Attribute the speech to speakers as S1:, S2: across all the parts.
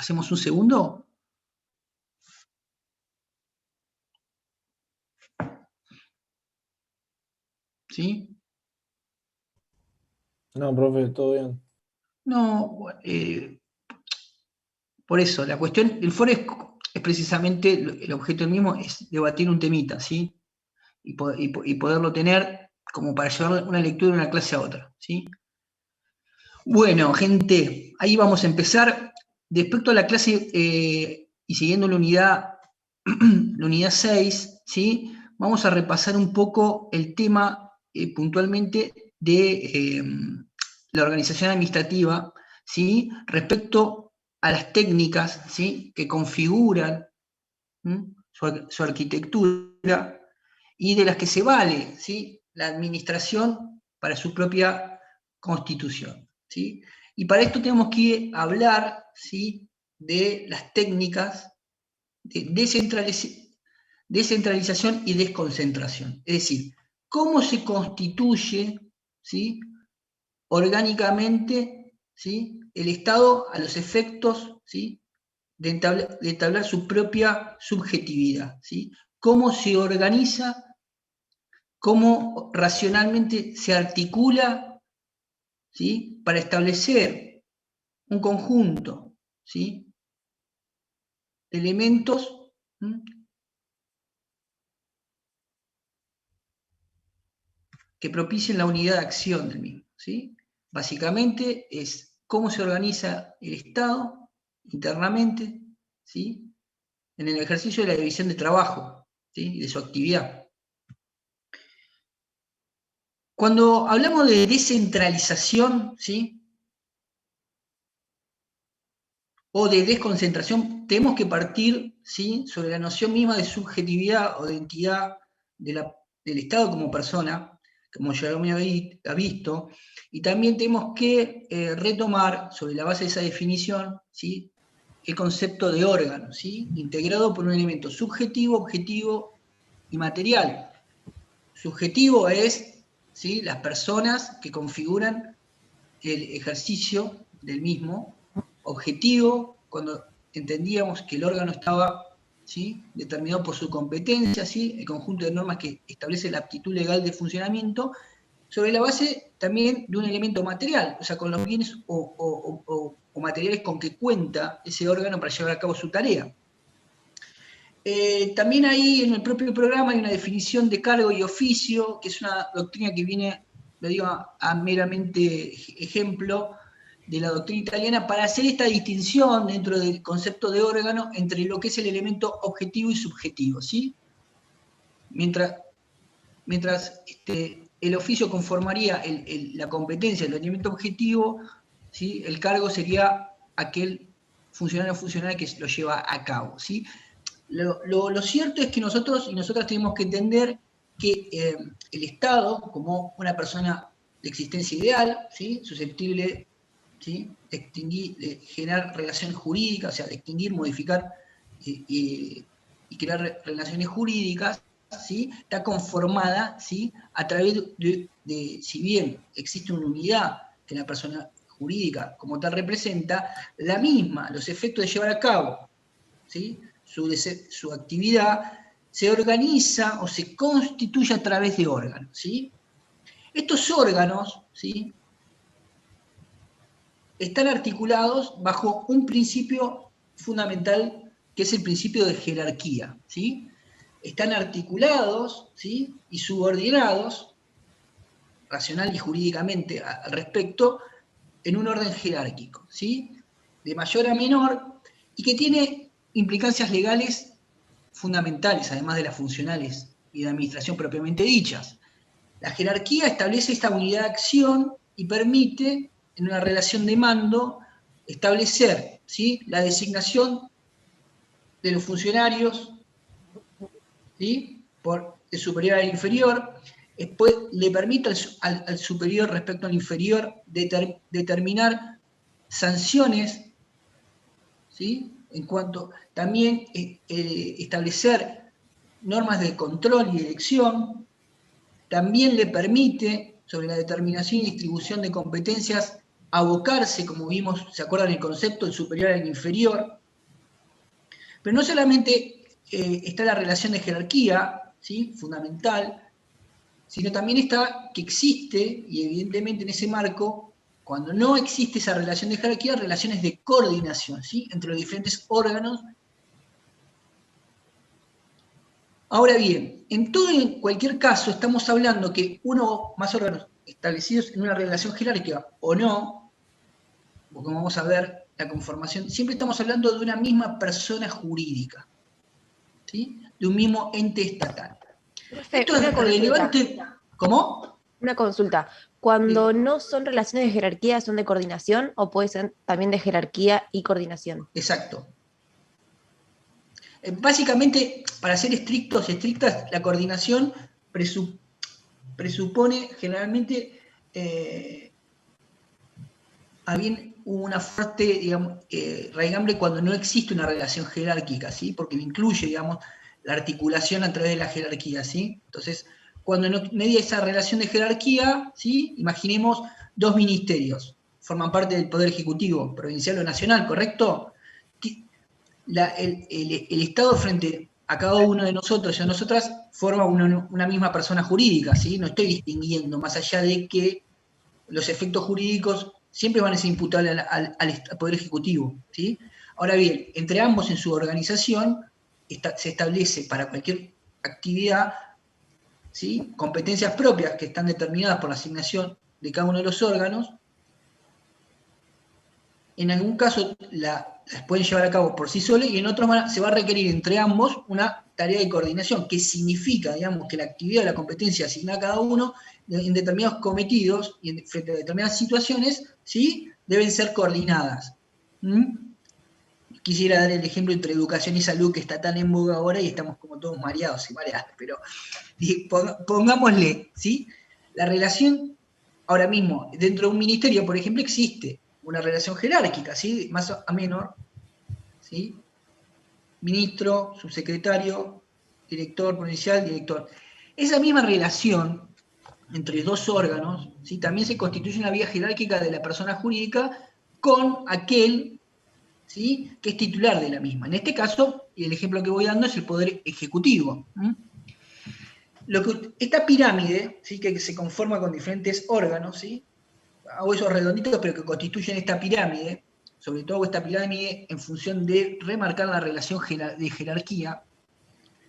S1: ¿Hacemos un segundo? ¿Sí?
S2: No, profe, todo bien.
S1: No, por eso, la cuestión, el foro es precisamente, el objeto del mismo es debatir un temita, ¿sí? Y poderlo tener como para llevar una lectura de una clase a otra, ¿sí? Bueno, gente, ahí vamos a empezar. Respecto a la clase y siguiendo la unidad 6, ¿sí? Vamos a repasar un poco el tema puntualmente de la organización administrativa, ¿sí? Respecto a las técnicas, ¿sí? Que configuran su arquitectura y de las que se vale, ¿sí? La administración para su propia constitución, ¿sí? Y para esto tenemos que hablar, ¿sí? De las técnicas de descentralización y desconcentración. Es decir, cómo se constituye, ¿sí? Orgánicamente, ¿sí? El Estado a los efectos, ¿sí? de entablar su propia subjetividad, ¿sí? Cómo se organiza, cómo racionalmente se articula, ¿sí? Para establecer un conjunto, ¿sí? De elementos, ¿sí? Que propicien la unidad de acción del mismo, ¿sí? Básicamente es cómo se organiza el Estado internamente, ¿sí? En el ejercicio de la división de trabajo, ¿sí? Y de su actividad. Cuando hablamos de descentralización, ¿sí? O de desconcentración, tenemos que partir, ¿sí? Sobre la noción misma de subjetividad o de entidad del Estado como persona, como ya lo había visto, y también tenemos que retomar sobre la base de esa definición, ¿sí? El concepto de órgano, ¿sí? Integrado por un elemento subjetivo, objetivo y material. Subjetivo es, ¿sí? Las personas que configuran el ejercicio del mismo. Objetivo, cuando entendíamos que el órgano estaba, ¿sí? Determinado por su competencia, ¿sí? El conjunto de normas que establece la aptitud legal de funcionamiento, sobre la base también de un elemento material, o sea, con los bienes o materiales con que cuenta ese órgano para llevar a cabo su tarea. También ahí en el propio programa hay una definición de cargo y oficio, que es una doctrina que viene, lo digo a meramente ejemplo, de la doctrina italiana, para hacer esta distinción dentro del concepto de órgano entre lo que es el elemento objetivo y subjetivo, ¿sí? Mientras el oficio conformaría la competencia del elemento objetivo, ¿sí? El cargo sería aquel funcionario o funcionaria que lo lleva a cabo, ¿sí? Lo cierto es que nosotros y nosotras tenemos que entender que el Estado, como una persona de existencia ideal, ¿sí? Susceptible, ¿sí? De generar relaciones jurídicas, o sea, de extinguir, modificar y crear relaciones jurídicas, ¿sí? Está conformada, ¿sí? A través si bien existe una unidad que la persona jurídica como tal representa, la misma, los efectos de llevar a cabo, ¿sí? Su actividad se organiza o se constituye a través de órganos, ¿sí? Estos órganos, ¿sí? Están articulados bajo un principio fundamental que es el principio de jerarquía, ¿sí? Están articulados, ¿sí? Y subordinados, racional y jurídicamente al respecto, en un orden jerárquico, ¿sí? De mayor a menor, y que tiene implicancias legales fundamentales, además de las funcionales y de administración propiamente dichas. La jerarquía establece esta unidad de acción y permite, en una relación de mando, establecer, ¿sí? La designación de los funcionarios, ¿sí? Por el superior al inferior, después le permite al superior respecto al inferior determinar sanciones, ¿sí? En cuanto también establecer normas de control y dirección, también le permite, sobre la determinación y distribución de competencias, abocarse, como vimos, ¿se acuerdan el concepto? El superior al inferior. Pero no solamente está la relación de jerarquía, ¿sí? Fundamental, sino también está que existe, y evidentemente en ese marco, cuando no existe esa relación de jerarquía, relaciones de coordinación, ¿sí? Entre los diferentes órganos. Ahora bien, en cualquier caso, estamos hablando que uno o más órganos establecidos en una relación jerárquica o no, porque vamos a ver la conformación, siempre estamos hablando de una misma persona jurídica, ¿sí? De un mismo ente estatal.
S2: Profe,
S1: Esto es relevante. ¿Cómo?
S2: Una consulta. Cuando no son relaciones de jerarquía, ¿son de coordinación o puede ser también de jerarquía y coordinación?
S1: Exacto. Básicamente, para ser estrictas, la coordinación presupone generalmente a bien una fuerte, digamos, raigambre cuando no existe una relación jerárquica, ¿sí? Porque incluye, digamos, la articulación a través de la jerarquía, ¿sí? Entonces, cuando no media esa relación de jerarquía, ¿sí? Imaginemos dos ministerios, forman parte del Poder Ejecutivo, provincial o nacional, ¿correcto? El Estado frente a cada uno de nosotros y a nosotras forma una misma persona jurídica, ¿sí? No estoy distinguiendo, más allá de que los efectos jurídicos siempre van a ser imputables al Poder Ejecutivo, ¿sí? Ahora bien, entre ambos en su organización se establece para cualquier actividad, ¿sí? Competencias propias que están determinadas por la asignación de cada uno de los órganos. En algún caso las pueden llevar a cabo por sí solos y en otros se va a requerir entre ambos una tarea de coordinación, que significa, digamos, que la actividad de la competencia asignada a cada uno en determinados cometidos y frente a determinadas situaciones, ¿sí? Deben ser coordinadas. Quisiera dar el ejemplo entre educación y salud, que está tan en boga ahora y estamos como todos mareados y mareadas, pero pongámosle, ¿sí? La relación, ahora mismo, dentro de un ministerio, por ejemplo, existe una relación jerárquica, ¿sí? Más a menor, ¿sí? Ministro, subsecretario, director provincial, director. Esa misma relación entre dos órganos, ¿sí? También se constituye una vía jerárquica de la persona jurídica con aquel, ¿sí? Que es titular de la misma. En este caso, y el ejemplo que voy dando es el Poder Ejecutivo. Esta pirámide, ¿sí? Que se conforma con diferentes órganos, ¿sí? Hago esos redonditos, pero que constituyen esta pirámide, sobre todo esta pirámide en función de remarcar la relación de jerarquía,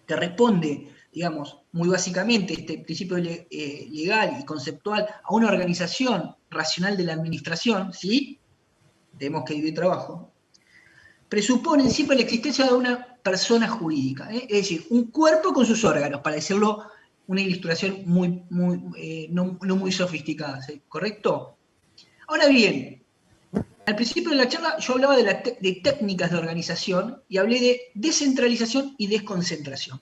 S1: que responde, digamos, muy básicamente este principio legal y conceptual a una organización racional de la administración, ¿sí? Tenemos que dividir trabajo, presuponen siempre la existencia de una persona jurídica, ¿eh? Es decir, un cuerpo con sus órganos, para decirlo una ilustración no muy sofisticada, ¿sí? ¿Correcto? Ahora bien, al principio de la charla yo hablaba de técnicas de organización y hablé de descentralización y desconcentración.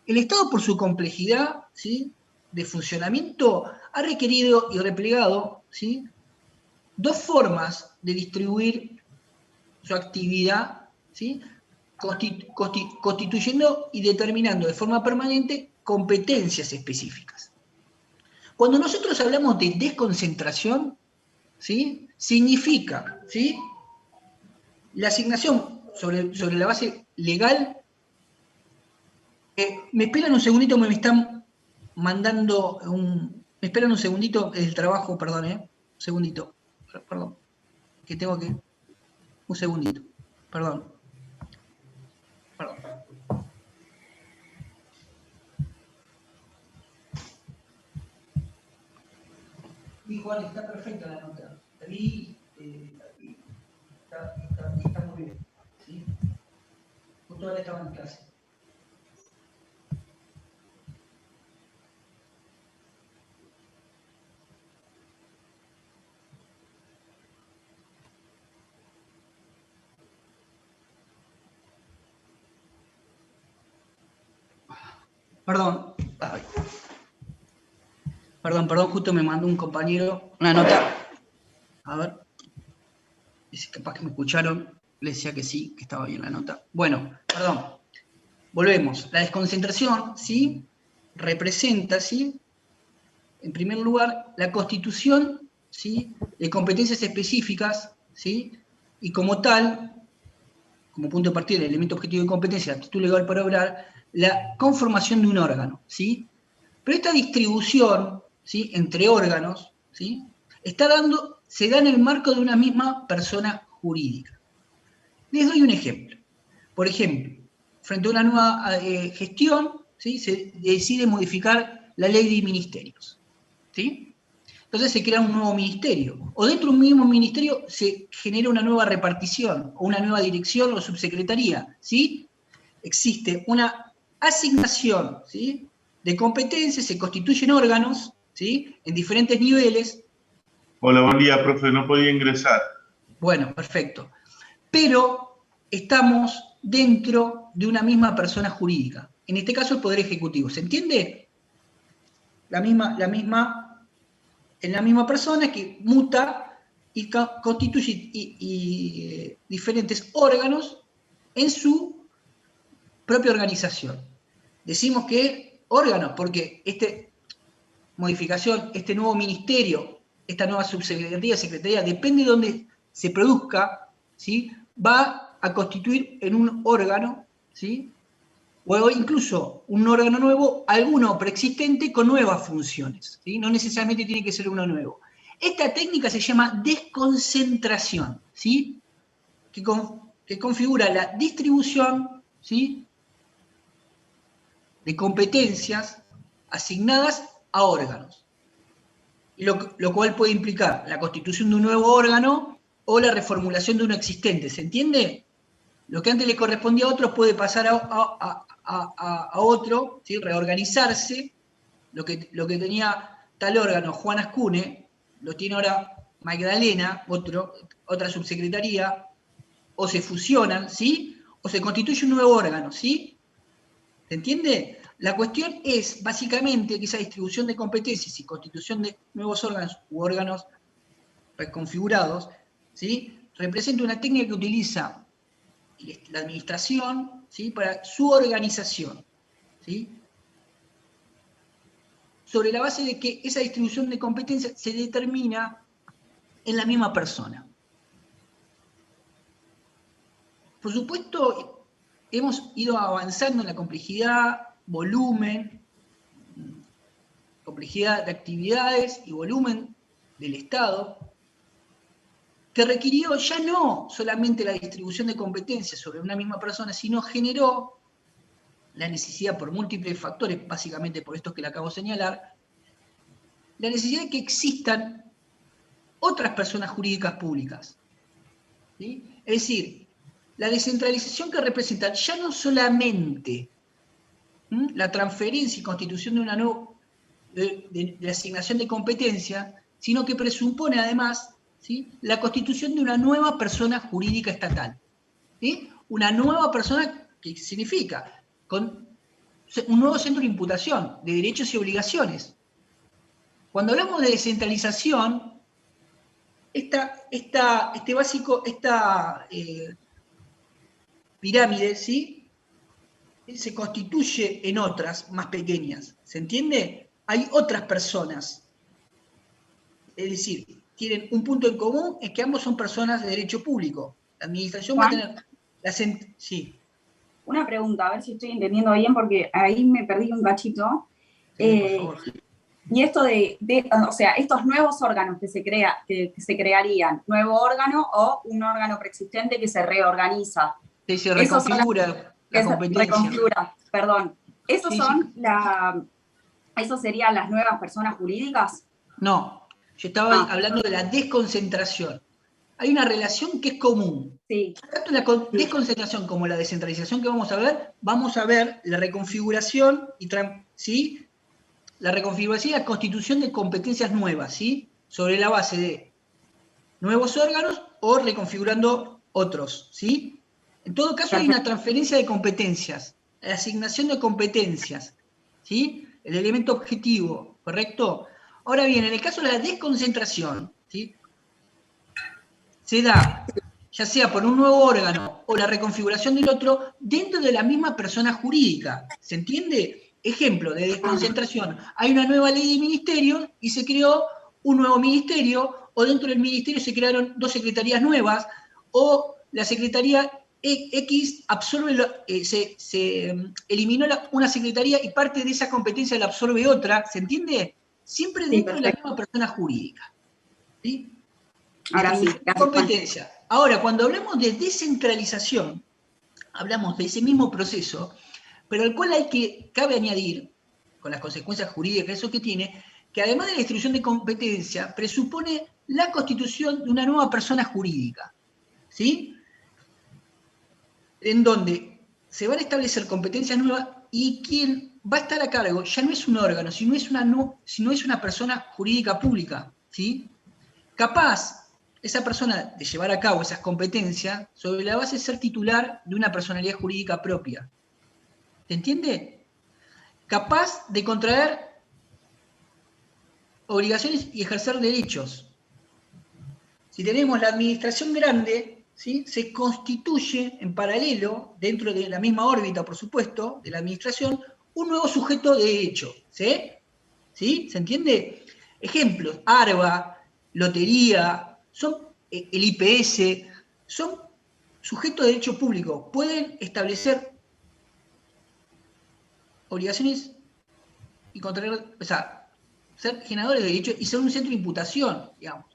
S1: El Estado, por su complejidad, ¿sí? De funcionamiento, ha requerido y replegado, ¿sí? Dos formas de distribuir su actividad, ¿sí? Constituyendo y determinando de forma permanente competencias específicas. Cuando nosotros hablamos de desconcentración, ¿sí? Significa, ¿sí? La asignación sobre la base legal. Me esperan un segundito, me están mandando un. Me esperan un segundito el trabajo, perdón, un segundito. Perdón. Que tengo que. Un segundito. Perdón. Perdón. Sí, Juan, está perfecta la nota. La vi, está muy bien. ¿Sí? Justo ahora estaba en clase. Perdón. Ay. Perdón, justo me mandó un compañero una nota. A ver. Dice, capaz que me escucharon. Le decía que sí, que estaba bien la nota. Bueno, perdón. Volvemos. La desconcentración, ¿sí? Representa, ¿sí? En primer lugar, la constitución ¿sí?, de competencias específicas, ¿sí?, y como tal, como punto de partida, el elemento objetivo de competencia, título legal para obrar, la conformación de un órgano, ¿sí? Pero esta distribución, ¿sí?, entre órganos, ¿sí?, se da en el marco de una misma persona jurídica. Les doy un ejemplo. Por ejemplo, frente a una nueva gestión, ¿sí?, se decide modificar la ley de ministerios, ¿sí? Entonces se crea un nuevo ministerio. O dentro de un mismo ministerio se genera una nueva repartición, o una nueva dirección o subsecretaría, ¿sí? Existe una asignación, ¿sí?, de competencias, se constituyen órganos, ¿sí?, en diferentes niveles.
S3: Hola, buen día, profe, no podía ingresar.
S1: Bueno, perfecto. Pero estamos dentro de una misma persona jurídica. En este caso, el Poder Ejecutivo. ¿Se entiende? En la misma persona que muta y constituye diferentes órganos en su propia organización. Decimos que órganos, porque modificación, este nuevo ministerio, esta nueva subsecretaría, secretaría, depende de dónde se produzca, ¿sí?, va a constituir en un órgano, ¿sí?, o incluso un órgano nuevo, alguno preexistente con nuevas funciones, ¿sí?, no necesariamente tiene que ser uno nuevo. Esta técnica se llama desconcentración, ¿sí?, que configura la distribución, ¿sí?, de competencias asignadas a órganos. Lo cual puede implicar la constitución de un nuevo órgano o la reformulación de uno existente. ¿Se entiende? Lo que antes le correspondía a otros puede pasar a otro, ¿sí?, reorganizarse. Lo que tenía tal órgano, Juan Ascune, lo tiene ahora Magdalena, otra subsecretaría, o se fusionan, ¿sí?, o se constituye un nuevo órgano, ¿sí? ¿Se entiende? La cuestión es, básicamente, que esa distribución de competencias y constitución de nuevos órganos u órganos reconfigurados, ¿sí?, representa una técnica que utiliza la administración, ¿sí?, para su organización, ¿sí?, sobre la base de que esa distribución de competencias se determina en la misma persona. Por supuesto, hemos ido avanzando en la complejidad, volumen, complejidad de actividades y volumen del Estado, que requirió ya no solamente la distribución de competencias sobre una misma persona, sino generó la necesidad, por múltiples factores, básicamente por estos que le acabo de señalar, la necesidad de que existan otras personas jurídicas públicas, ¿sí? Es decir, la descentralización que representa ya no solamente la transferencia y constitución de una nueva de asignación de competencia, sino que presupone además, ¿sí?, la constitución de una nueva persona jurídica estatal, ¿sí?, una nueva persona que significa con un nuevo centro de imputación de derechos y obligaciones. Cuando hablamos de descentralización, esta pirámide, ¿sí?, se constituye en otras más pequeñas. ¿Se entiende? Hay otras personas. Es decir, tienen un punto en común, es que ambos son personas de derecho público. La administración
S4: Juan,
S1: va a tener... Sí.
S4: Una pregunta, a ver si estoy entendiendo bien, porque ahí me perdí un cachito.
S1: Sí, por favor.
S4: Y esto o sea, estos nuevos órganos que se crearían, nuevo órgano o un órgano preexistente que se reorganiza.
S1: Sí, se reconfigura la competencia.
S4: Reconfigura, perdón. ¿Esos
S1: Sí,
S4: son
S1: sí.
S4: ¿Esos serían las nuevas personas jurídicas?
S1: No, yo estaba hablando de la desconcentración. Hay una relación que es común.
S4: Sí.
S1: Tanto la desconcentración como la descentralización que vamos a ver la reconfiguración ¿sí?, la reconfiguración y la constitución de competencias nuevas, ¿sí?, sobre la base de nuevos órganos o reconfigurando otros, ¿sí? En todo caso hay una transferencia de competencias, la asignación de competencias, ¿sí?, el elemento objetivo, ¿correcto? Ahora bien, en el caso de la desconcentración, ¿sí?, se da ya sea por un nuevo órgano o la reconfiguración del otro dentro de la misma persona jurídica. ¿Se entiende? Ejemplo de desconcentración. Hay una nueva ley de ministerios y se creó un nuevo ministerio o dentro del ministerio se crearon 2 secretarías nuevas, o la Secretaría X se eliminó una secretaría y parte de esa competencia la absorbe otra, ¿se entiende? Siempre dentro de la misma persona jurídica. ¿Sí?
S4: Ahora sí,
S1: Competencia. Ahora, cuando hablamos de descentralización, hablamos de ese mismo proceso, pero al cual cabe añadir, con las consecuencias jurídicas eso que tiene, que además de la distribución de competencia, presupone la constitución de una nueva persona jurídica, ¿sí? En donde se van a establecer competencias nuevas y quien va a estar a cargo ya no es un órgano, sino es una persona jurídica pública, ¿sí? Capaz esa persona de llevar a cabo esas competencias sobre la base de ser titular de una personalidad jurídica propia. ¿Se entiende? Capaz de contraer obligaciones y ejercer derechos. Si tenemos la administración grande, ¿sí? Se constituye en paralelo, dentro de la misma órbita, por supuesto, de la administración, un nuevo sujeto de derecho. ¿Sí? ¿Sí? ¿Se entiende? Ejemplos, ARBA, Lotería, el IPS, son sujetos de derecho público. Pueden establecer obligaciones y contraer, o sea, ser generadores de derechos y ser un centro de imputación, digamos.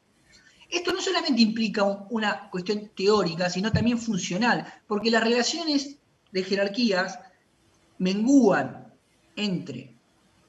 S1: Esto no solamente implica una cuestión teórica, sino también funcional, porque las relaciones de jerarquías mengúan entre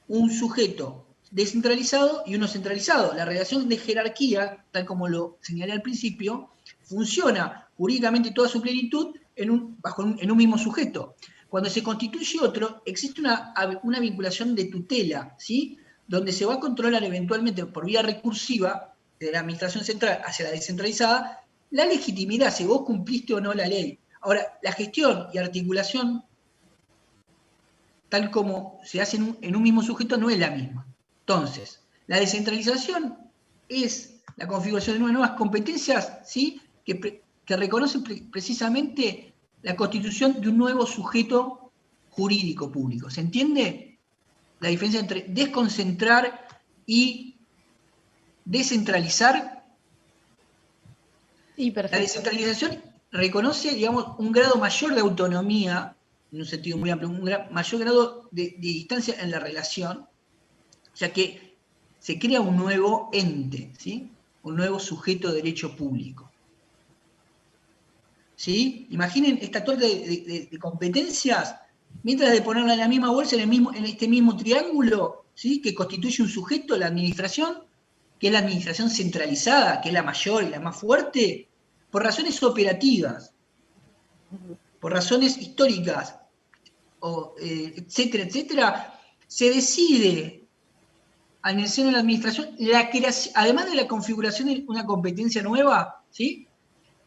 S1: un sujeto descentralizado y uno centralizado. La relación de jerarquía, tal como lo señalé al principio, funciona jurídicamente toda su plenitud en un mismo sujeto. Cuando se constituye otro, existe una vinculación de tutela, ¿sí? Donde se va a controlar eventualmente por vía recursiva de la administración central hacia la descentralizada la legitimidad, si vos cumpliste o no la ley. Ahora, la gestión y articulación, tal como se hace en un mismo sujeto, no es la misma. Entonces, la descentralización es la configuración de nuevas competencias, ¿sí? que reconocen precisamente la constitución de un nuevo sujeto jurídico público. ¿Se entiende la diferencia entre desconcentrar y descentralizar?
S2: Sí, perfecto.
S1: La descentralización reconoce, digamos, un grado mayor de autonomía, en un sentido muy amplio, un mayor grado de distancia en la relación, ya que se crea un nuevo ente, ¿sí? Un nuevo sujeto de derecho público. ¿Sí? Imaginen esta torta de competencias, mientras de ponerla en la misma bolsa, en este mismo triángulo, ¿sí? Que constituye un sujeto, la administración, que es la administración centralizada, que es la mayor y la más fuerte, por razones operativas, por razones históricas, etcétera, etcétera, se decide en el seno de la administración, además de la configuración de una competencia nueva, ¿sí?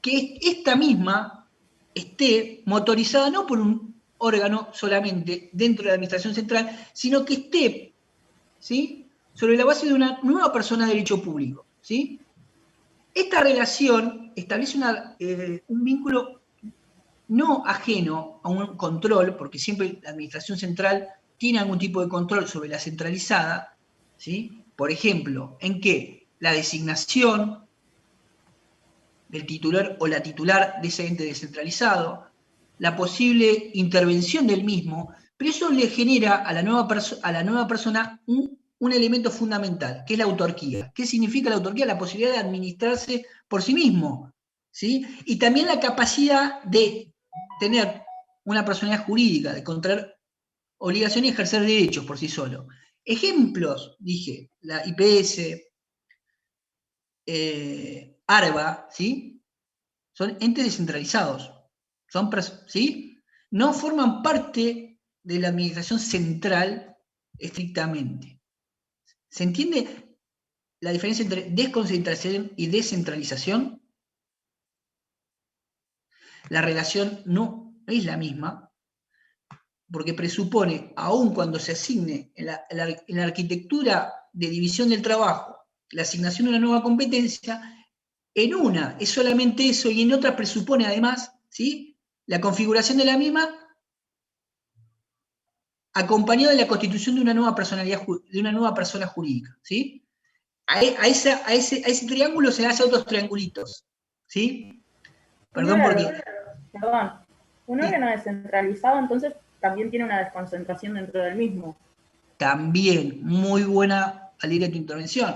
S1: Que esta misma esté motorizada no por un órgano solamente dentro de la administración central, sino que esté, ¿sí? Sobre la base de una nueva persona de derecho público, ¿sí? Esta relación establece un vínculo no ajeno a un control, porque siempre la administración central tiene algún tipo de control sobre la centralizada, ¿sí? Por ejemplo, en que la designación del titular o la titular de ese ente descentralizado, la posible intervención del mismo, pero eso le genera a la nueva persona un elemento fundamental, que es la autarquía. ¿Qué significa la autarquía? La posibilidad de administrarse por sí mismo, ¿sí? Y también la capacidad de tener una personalidad jurídica, de contraer obligaciones y ejercer derechos por sí solo. Ejemplos, dije, la IPS, ARBA, ¿sí? Son entes descentralizados, ¿sí? No forman parte de la administración central estrictamente. ¿Se entiende la diferencia entre desconcentración y descentralización? La relación no es la misma, porque presupone, aun cuando se asigne en la arquitectura de división del trabajo, la asignación de una nueva competencia, en una es solamente eso y en otra presupone además, ¿sí? La configuración de la misma acompañada de la constitución de una nueva personalidad, de una nueva persona jurídica, ¿sí? a ese triángulo se le hace otros triangulitos, ¿sí? Perdón porque...
S5: Perdón. Un órgano descentralizado entonces también tiene una desconcentración dentro del mismo.
S1: También, muy buena Valeria tu intervención.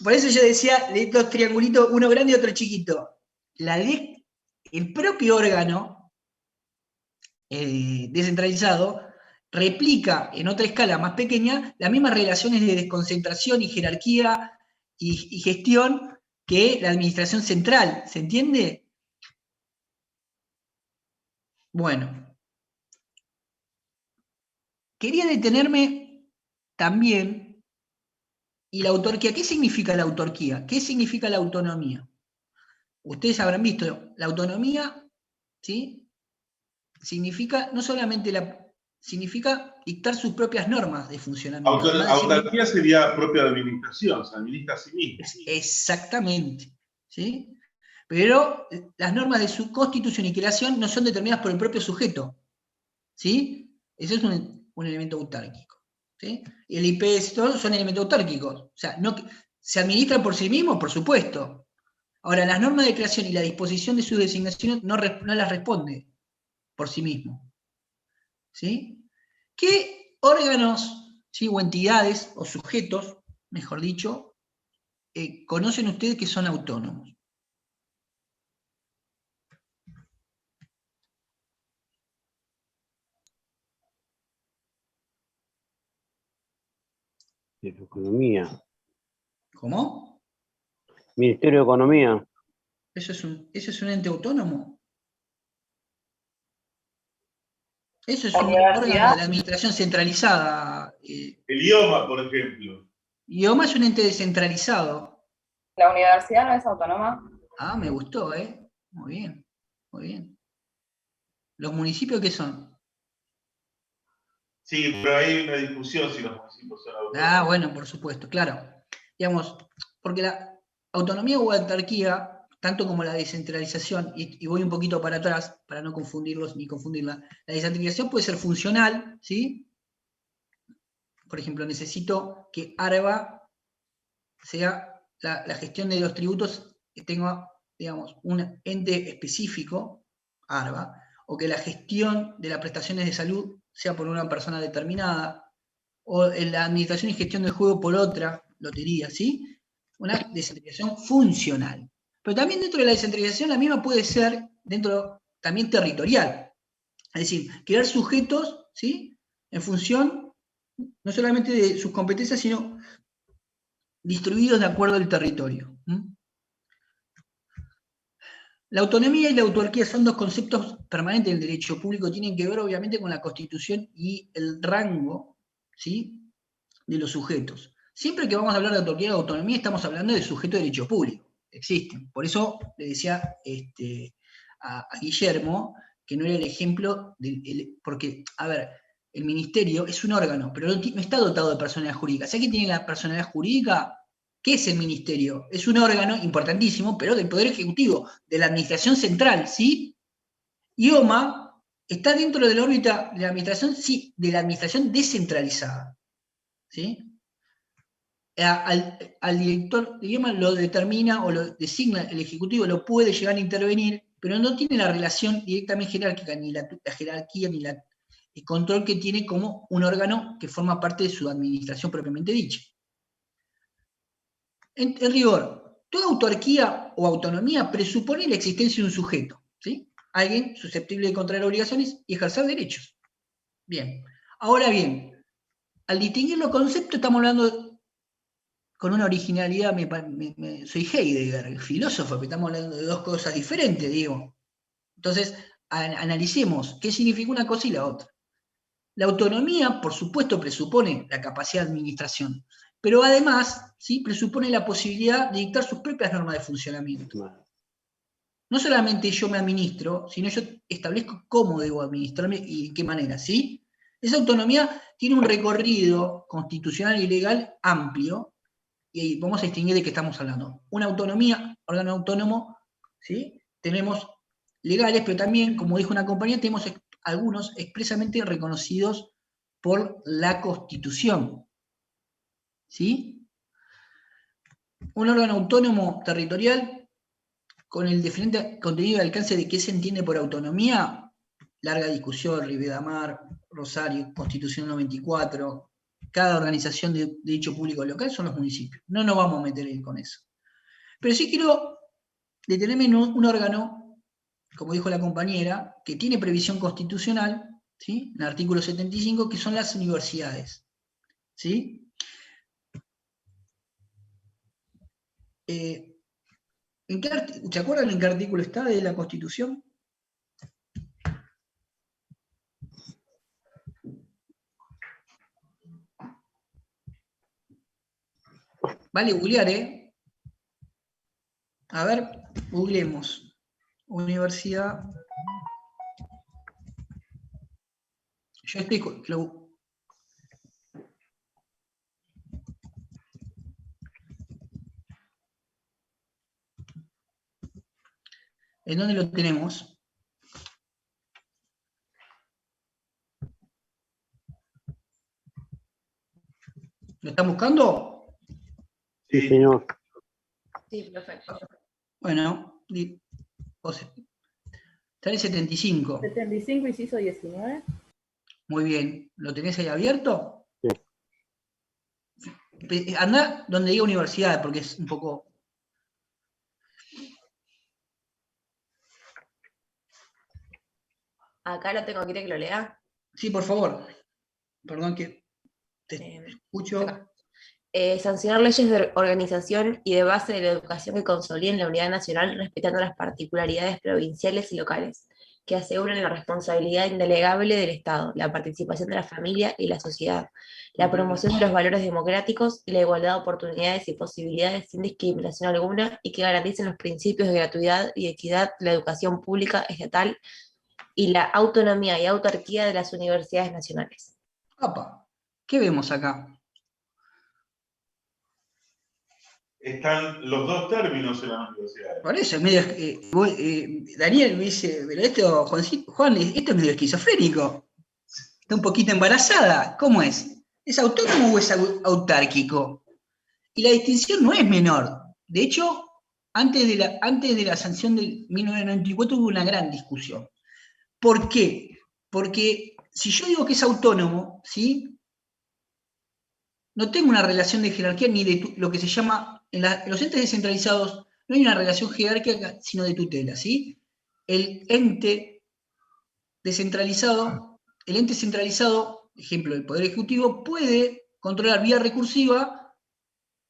S1: Por eso yo decía, de estos triangulitos, uno grande y otro chiquito. El propio órgano descentralizado replica en otra escala más pequeña las mismas relaciones de desconcentración y jerarquía y gestión que la administración central. ¿Se entiende? Bueno. Quería detenerme también, y la autarquía, ¿qué significa la autarquía? ¿Qué significa la autonomía? Ustedes habrán visto, la autonomía, ¿sí? Significa no solamente significa dictar sus propias normas de funcionamiento.
S3: Autarquía sería propia administración, se administra a sí misma.
S1: Exactamente, ¿sí? Pero las normas de su constitución y creación no son determinadas por el propio sujeto, ¿sí? Ese es un elemento autárquico. ¿Sí? Y el IPS, todos son elementos autárquicos. O sea, ¿se administran por sí mismos? Por supuesto. Ahora, las normas de creación y la disposición de sus designaciones no las responde por sí mismo. ¿Sí? ¿Qué órganos, ¿sí? O entidades o sujetos, mejor dicho, conocen ustedes que son autónomos?
S6: De Economía.
S1: ¿Cómo?
S6: Ministerio de Economía.
S1: ¿Eso es un ente autónomo? Eso es un órgano de la administración centralizada.
S3: El IOMA, por ejemplo.
S1: IOMA es un ente descentralizado.
S7: ¿La universidad no es autónoma?
S1: Ah, me gustó, ¿eh? Muy bien, muy bien. ¿Los municipios qué son?
S3: Sí, pero hay una discusión si los municipios son autónomos.
S1: Ah, bueno, por supuesto, claro. Digamos, porque la autonomía o autarquía, tanto como la descentralización, y voy un poquito para atrás para no confundirlos ni confundirla, la descentralización puede ser funcional, ¿sí? Por ejemplo, necesito que ARBA sea la gestión de los tributos que tenga, digamos, un ente específico, ARBA, o que la gestión de las prestaciones de salud sea por una persona determinada, o en la administración y gestión del juego por otra lotería, ¿sí? Una descentralización funcional. Pero también dentro de la descentralización la misma puede ser también territorial. Es decir, crear sujetos, ¿sí? En función no solamente de sus competencias, sino distribuidos de acuerdo al territorio. La autonomía y la autarquía son dos conceptos permanentes del derecho público, tienen que ver obviamente con la constitución y el rango, ¿sí? De los sujetos. Siempre que vamos a hablar de autarquía y autonomía estamos hablando de sujeto de derecho público, existen. Por eso le decía a Guillermo que no era el ejemplo, porque, a ver, el ministerio es un órgano, pero no está dotado de personalidad jurídica. ¿Sabes qué tiene la personalidad jurídica? ¿Qué es el ministerio? Es un órgano importantísimo, pero del Poder Ejecutivo, de la Administración Central, ¿sí? IOMA está dentro de la órbita de la administración, sí, de la administración descentralizada, ¿sí? Al director de IOMA lo determina o lo designa el Ejecutivo, lo puede llegar a intervenir, pero no tiene la relación directamente jerárquica, ni la jerarquía, ni el control que tiene como un órgano que forma parte de su administración propiamente dicha. En rigor, toda autarquía o autonomía presupone la existencia de un sujeto, ¿sí? Alguien susceptible de contraer obligaciones y ejercer derechos. Bien. Ahora bien, al distinguir los conceptos estamos hablando con una originalidad, soy Heidegger, filósofo, que estamos hablando de dos cosas diferentes, digo. Entonces, analicemos qué significa una cosa y la otra. La autonomía, por supuesto, presupone la capacidad de administración, pero además, ¿sí? Presupone la posibilidad de dictar sus propias normas de funcionamiento. No solamente yo me administro, sino yo establezco cómo debo administrarme y en qué manera, ¿sí? Esa autonomía tiene un recorrido constitucional y legal amplio, y ahí vamos a distinguir de qué estamos hablando. Una autonomía, órgano autónomo, ¿sí? Tenemos legales, pero también, como dijo una compañía, tenemos algunos expresamente reconocidos por la Constitución, ¿sí? un órgano autónomo territorial con el diferente contenido y alcance de qué se entiende por autonomía, larga discusión, Ribedamar, Rosario, Constitución 94, cada organización de dicho público local son los municipios. No nos vamos a meter ahí con eso. Pero sí quiero detenerme en un órgano, como dijo la compañera, que tiene previsión constitucional, ¿sí? En el artículo 75, que son las universidades. ¿Sí? ¿Se acuerdan en qué artículo está de la Constitución? Vale googlear, ¿eh? A ver, googleemos. Universidad. Yo estoy ¿En dónde lo tenemos? ¿Lo están buscando?
S6: Sí, señor.
S2: Sí, perfecto.
S1: Bueno, está en el 75.
S5: 75 inciso 19.
S1: Muy bien. ¿Lo tenés ahí abierto?
S6: Sí.
S1: Anda donde diga universidad, porque es un poco...
S2: Acá lo tengo, ¿quiere que lo lea?
S1: Sí, por favor. Perdón que te escucho.
S2: Acá. Sancionar leyes de organización y de base de la educación que consoliden la unidad nacional respetando las particularidades provinciales y locales, que aseguren la responsabilidad indelegable del Estado, la participación de la familia y la sociedad, la promoción de los valores democráticos y la igualdad de oportunidades y posibilidades sin discriminación alguna y que garanticen los principios de gratuidad y equidad de la educación pública estatal y la autonomía y autarquía de las universidades nacionales.
S1: Opa, ¿qué vemos acá?
S3: Están los dos términos en las universidades.
S1: Por eso es medio... Daniel me dice, pero esto, Juan, esto es medio esquizofrénico. Está un poquito embarazada. ¿Cómo es? ¿Es autónomo o es autárquico? Y la distinción no es menor. De hecho, antes de la sanción del 1994 hubo una gran discusión. ¿Por qué? Porque si yo digo que es autónomo, ¿sí? No tengo una relación de jerarquía ni de lo que se llama, en los entes descentralizados no hay una relación jerárquica, sino de tutela, ¿sí? El ente centralizado, ejemplo, el Poder Ejecutivo, puede controlar vía recursiva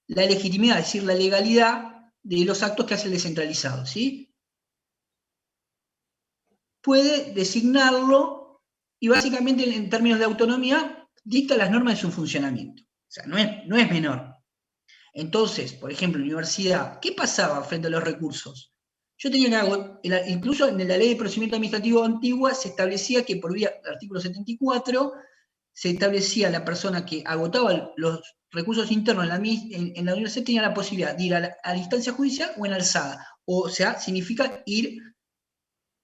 S1: la legitimidad, es decir, la legalidad de los actos que hace el descentralizado, ¿sí? Puede designarlo y básicamente en términos de autonomía dicta las normas de su funcionamiento. O sea, no es menor. Entonces, por ejemplo, universidad, ¿qué pasaba frente a los recursos? Yo tenía que, incluso en la ley de procedimiento administrativo antigua se establecía que por vía del artículo 74 se establecía la persona que agotaba los recursos internos en la universidad tenía la posibilidad de ir a la instancia judicial o en alzada. O sea, significa ir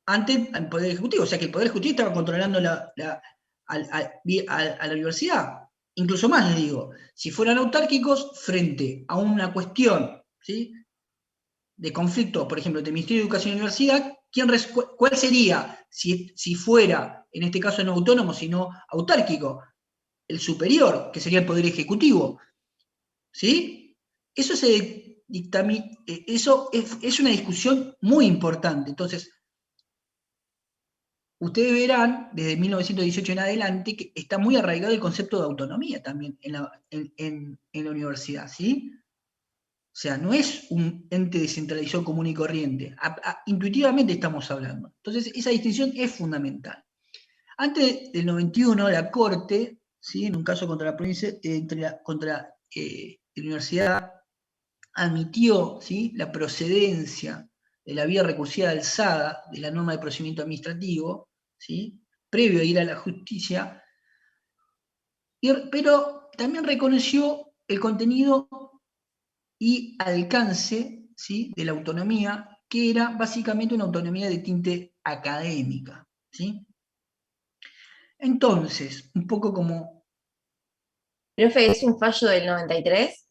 S1: ante el Poder Ejecutivo. O sea, que el Poder Ejecutivo estaba controlando a la universidad. Incluso más les digo, si fueran autárquicos frente a una cuestión, ¿sí?, de conflicto, por ejemplo, entre el Ministerio de Educación y Universidad, ¿cuál sería, si fuera, en este caso no autónomo, sino autárquico? El superior, que sería el Poder Ejecutivo. ¿Sí? Eso es una discusión muy importante. Entonces, ustedes verán, desde 1918 en adelante, que está muy arraigado el concepto de autonomía también en la universidad, ¿sí? O sea, no es un ente descentralizado común y corriente. Intuitivamente estamos hablando. Entonces, esa distinción es fundamental. Antes del 91, la Corte, ¿sí?, en un caso contra la provincia, contra la universidad, admitió, ¿sí?, la procedencia de la vía recursiva alzada de la norma de procedimiento administrativo, ¿sí?, previo a ir a la justicia, pero también reconoció el contenido y alcance, ¿sí?, de la autonomía, que era básicamente una autonomía de tinte académica, ¿sí? Entonces, un poco como...
S2: Profe, ¿es un fallo del 93?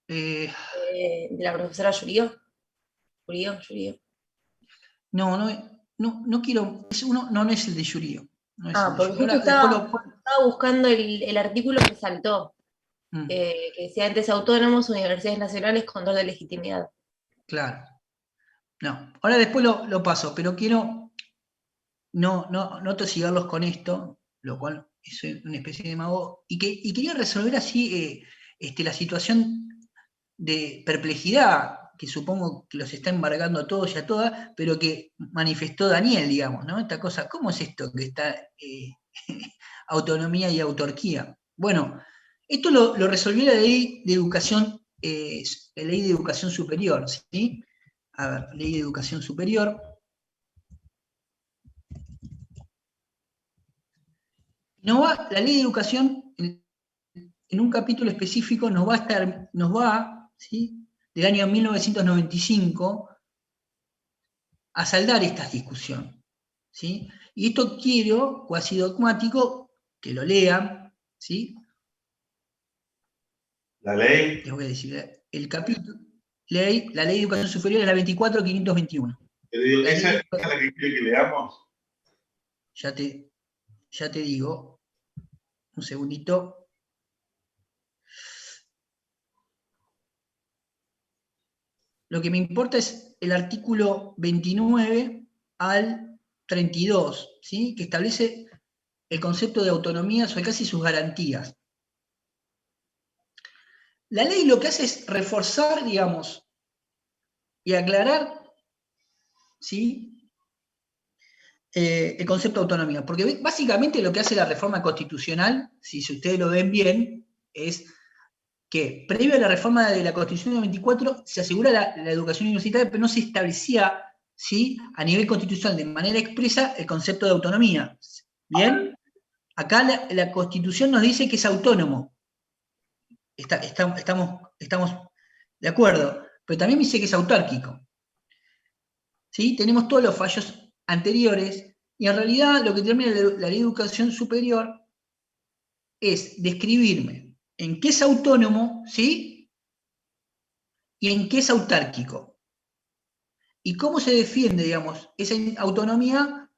S1: Eh,
S2: de la profesora Yurío. Yurío.
S1: No quiero, no es el de Yurío. No es el de
S2: Porque
S1: Yurío.
S2: justo
S1: Ahora, después
S2: estaba buscando el artículo que saltó,
S1: Mm,
S2: que decía entes autónomos, universidades nacionales, control de legitimidad.
S1: claro. No, ahora después lo paso, pero quiero no tosigarlos con esto, lo cual es una especie de mago, y quería resolver así la situación de perplejidad que supongo que los está embargando a todos y a todas, pero que manifestó Daniel, digamos, ¿no? Esta cosa, ¿cómo es esto que está autonomía y autarquía? Bueno, esto lo resolvió la ley de educación, superior, ¿sí? A ver, ley de educación superior. La ley de educación, en un capítulo específico, nos va, ¿sí? Del año 1995, a saldar esta discusión, ¿sí? Y esto quiero, cuasi dogmático, que lo lean, ¿sí?
S3: La ley.
S1: Les voy a decir, el capítulo, la ley de educación superior es la 24.521.
S3: ¿Esa es la que quiere que leamos?
S1: Ya te digo, un segundito. Lo que me importa es el artículo 29 al 32, ¿sí? Que establece el concepto de autonomía, su alcance y sus garantías. La ley lo que hace es reforzar, digamos, y aclarar, ¿sí? El concepto de autonomía. Porque básicamente lo que hace la reforma constitucional, si ustedes lo ven bien, es que previo a la reforma de la Constitución del 24 se asegura la educación universitaria, pero no se establecía, ¿sí? A nivel constitucional de manera expresa el concepto de autonomía. ¿Bien? Acá la Constitución nos dice que es autónomo. Estamos de acuerdo, pero también dice que es autárquico. ¿Sí? Tenemos todos los fallos anteriores y en realidad lo que termina la ley de educación superior es describirme en qué es autónomo, ¿sí? Y en qué es autárquico. Y cómo se defiende, digamos, esa autonomía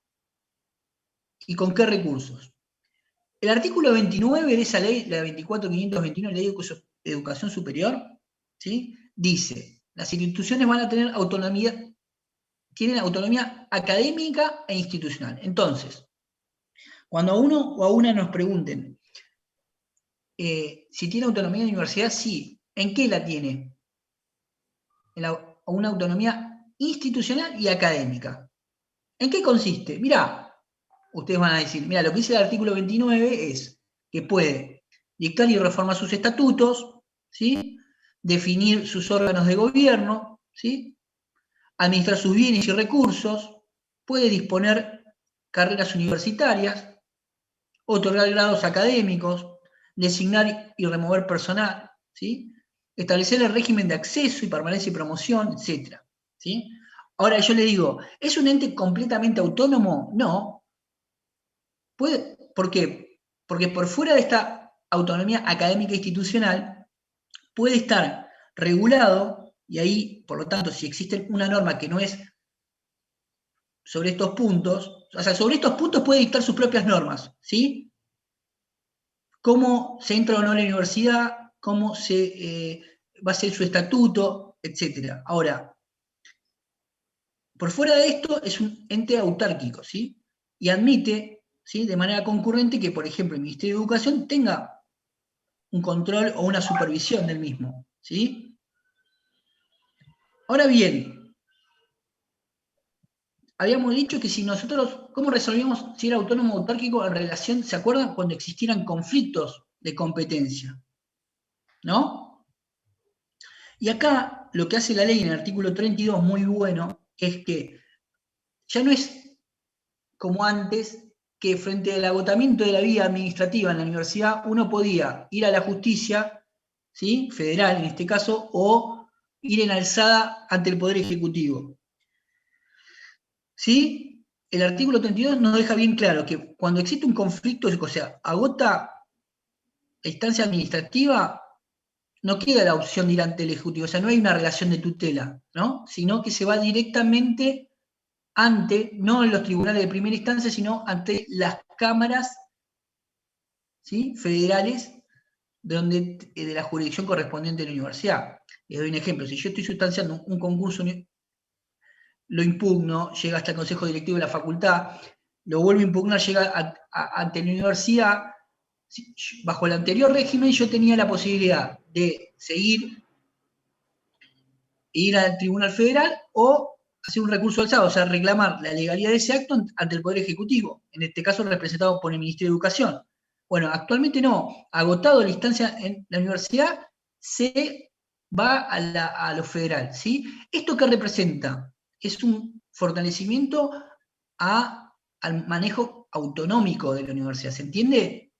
S1: y con qué recursos. El artículo 29 de esa ley, la 24.521, ley de educación superior, ¿sí? Dice, las instituciones van a tener autonomía, tienen autonomía académica e institucional. Entonces, cuando a uno o a una nos pregunten si tiene autonomía de universidad, sí. ¿En qué la tiene? Una autonomía institucional y académica. ¿En qué consiste? Mirá, ustedes van a decir, mira, lo que dice el artículo 29 es que puede dictar y reformar sus estatutos, ¿sí? Definir sus órganos de gobierno, ¿sí? Administrar sus bienes y recursos, puede disponer carreras universitarias, otorgar grados académicos, designar y remover personal, ¿sí? Establecer el régimen de acceso y permanencia y promoción, etc. ¿Sí? Ahora yo le digo, ¿es un ente completamente autónomo? No. ¿Por qué? Porque por fuera de esta autonomía académica e institucional puede estar regulado, y ahí, por lo tanto, si existe una norma que no es sobre estos puntos, o sea, sobre estos puntos puede dictar sus propias normas, ¿sí? Cómo se entra o no a la universidad, cómo se va a ser su estatuto, etc. Ahora, por fuera de esto es un ente autárquico, ¿sí? Y admite, ¿sí? De manera concurrente que, por ejemplo, el Ministerio de Educación tenga un control o una supervisión del mismo, ¿sí? Ahora bien, habíamos dicho que si nosotros, ¿cómo resolvíamos si era autónomo o autárquico en relación, ¿se acuerdan? Cuando existieran conflictos de competencia, ¿no? Y acá lo que hace la ley en el artículo 32, muy bueno, es que ya no es como antes, que frente al agotamiento de la vía administrativa en la universidad, uno podía ir a la justicia, ¿sí? Federal en este caso, o ir en alzada ante el Poder Ejecutivo. ¿Sí? El artículo 32 nos deja bien claro que cuando existe un conflicto, o sea, agota la instancia administrativa, no queda la opción de ir ante el Ejecutivo, o sea, no hay una relación de tutela, ¿no? Sino que se va directamente ante, no en los tribunales de primera instancia, sino ante las cámaras, ¿sí?, federales de la jurisdicción correspondiente de la universidad. Les doy un ejemplo, si yo estoy sustanciando un concurso, lo impugno, llega hasta el consejo directivo de la facultad, lo vuelvo a impugnar, llega ante la universidad. Bajo el anterior régimen yo tenía la posibilidad de seguir, ir al Tribunal Federal o hacer un recurso alzado, o sea, reclamar la legalidad de ese acto ante el Poder Ejecutivo, en este caso representado por el Ministerio de Educación. Bueno, actualmente no, agotado la instancia en la universidad, se va a lo federal, ¿sí? ¿Esto qué representa? Es un fortalecimiento al manejo autonómico de la universidad, ¿se entiende?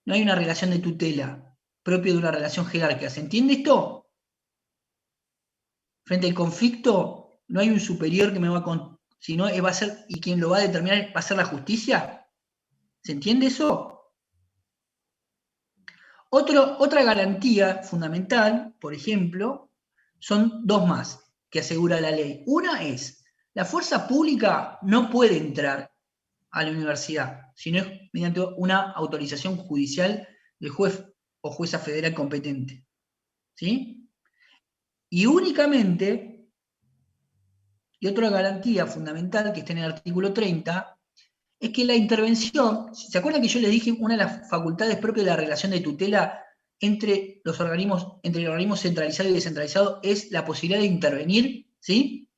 S1: No hay una relación de tutela propia de una relación jerárquica, ¿se entiende esto? Frente al conflicto, no hay un superior que me va a... sino va a ser, y quien lo va a determinar va a ser la justicia. ¿Se entiende eso? Otra garantía fundamental, por ejemplo, son dos más que asegura la ley. Una es, la fuerza pública no puede entrar a la universidad, sino es mediante una autorización judicial del juez o jueza federal competente. ¿Sí? Y únicamente, y otra garantía fundamental que está en el artículo 30, es que la intervención, ¿se acuerdan que yo les dije una de las facultades propias de la relación de tutela entre el organismo centralizado y descentralizado es la posibilidad de intervenir? ¿Sí?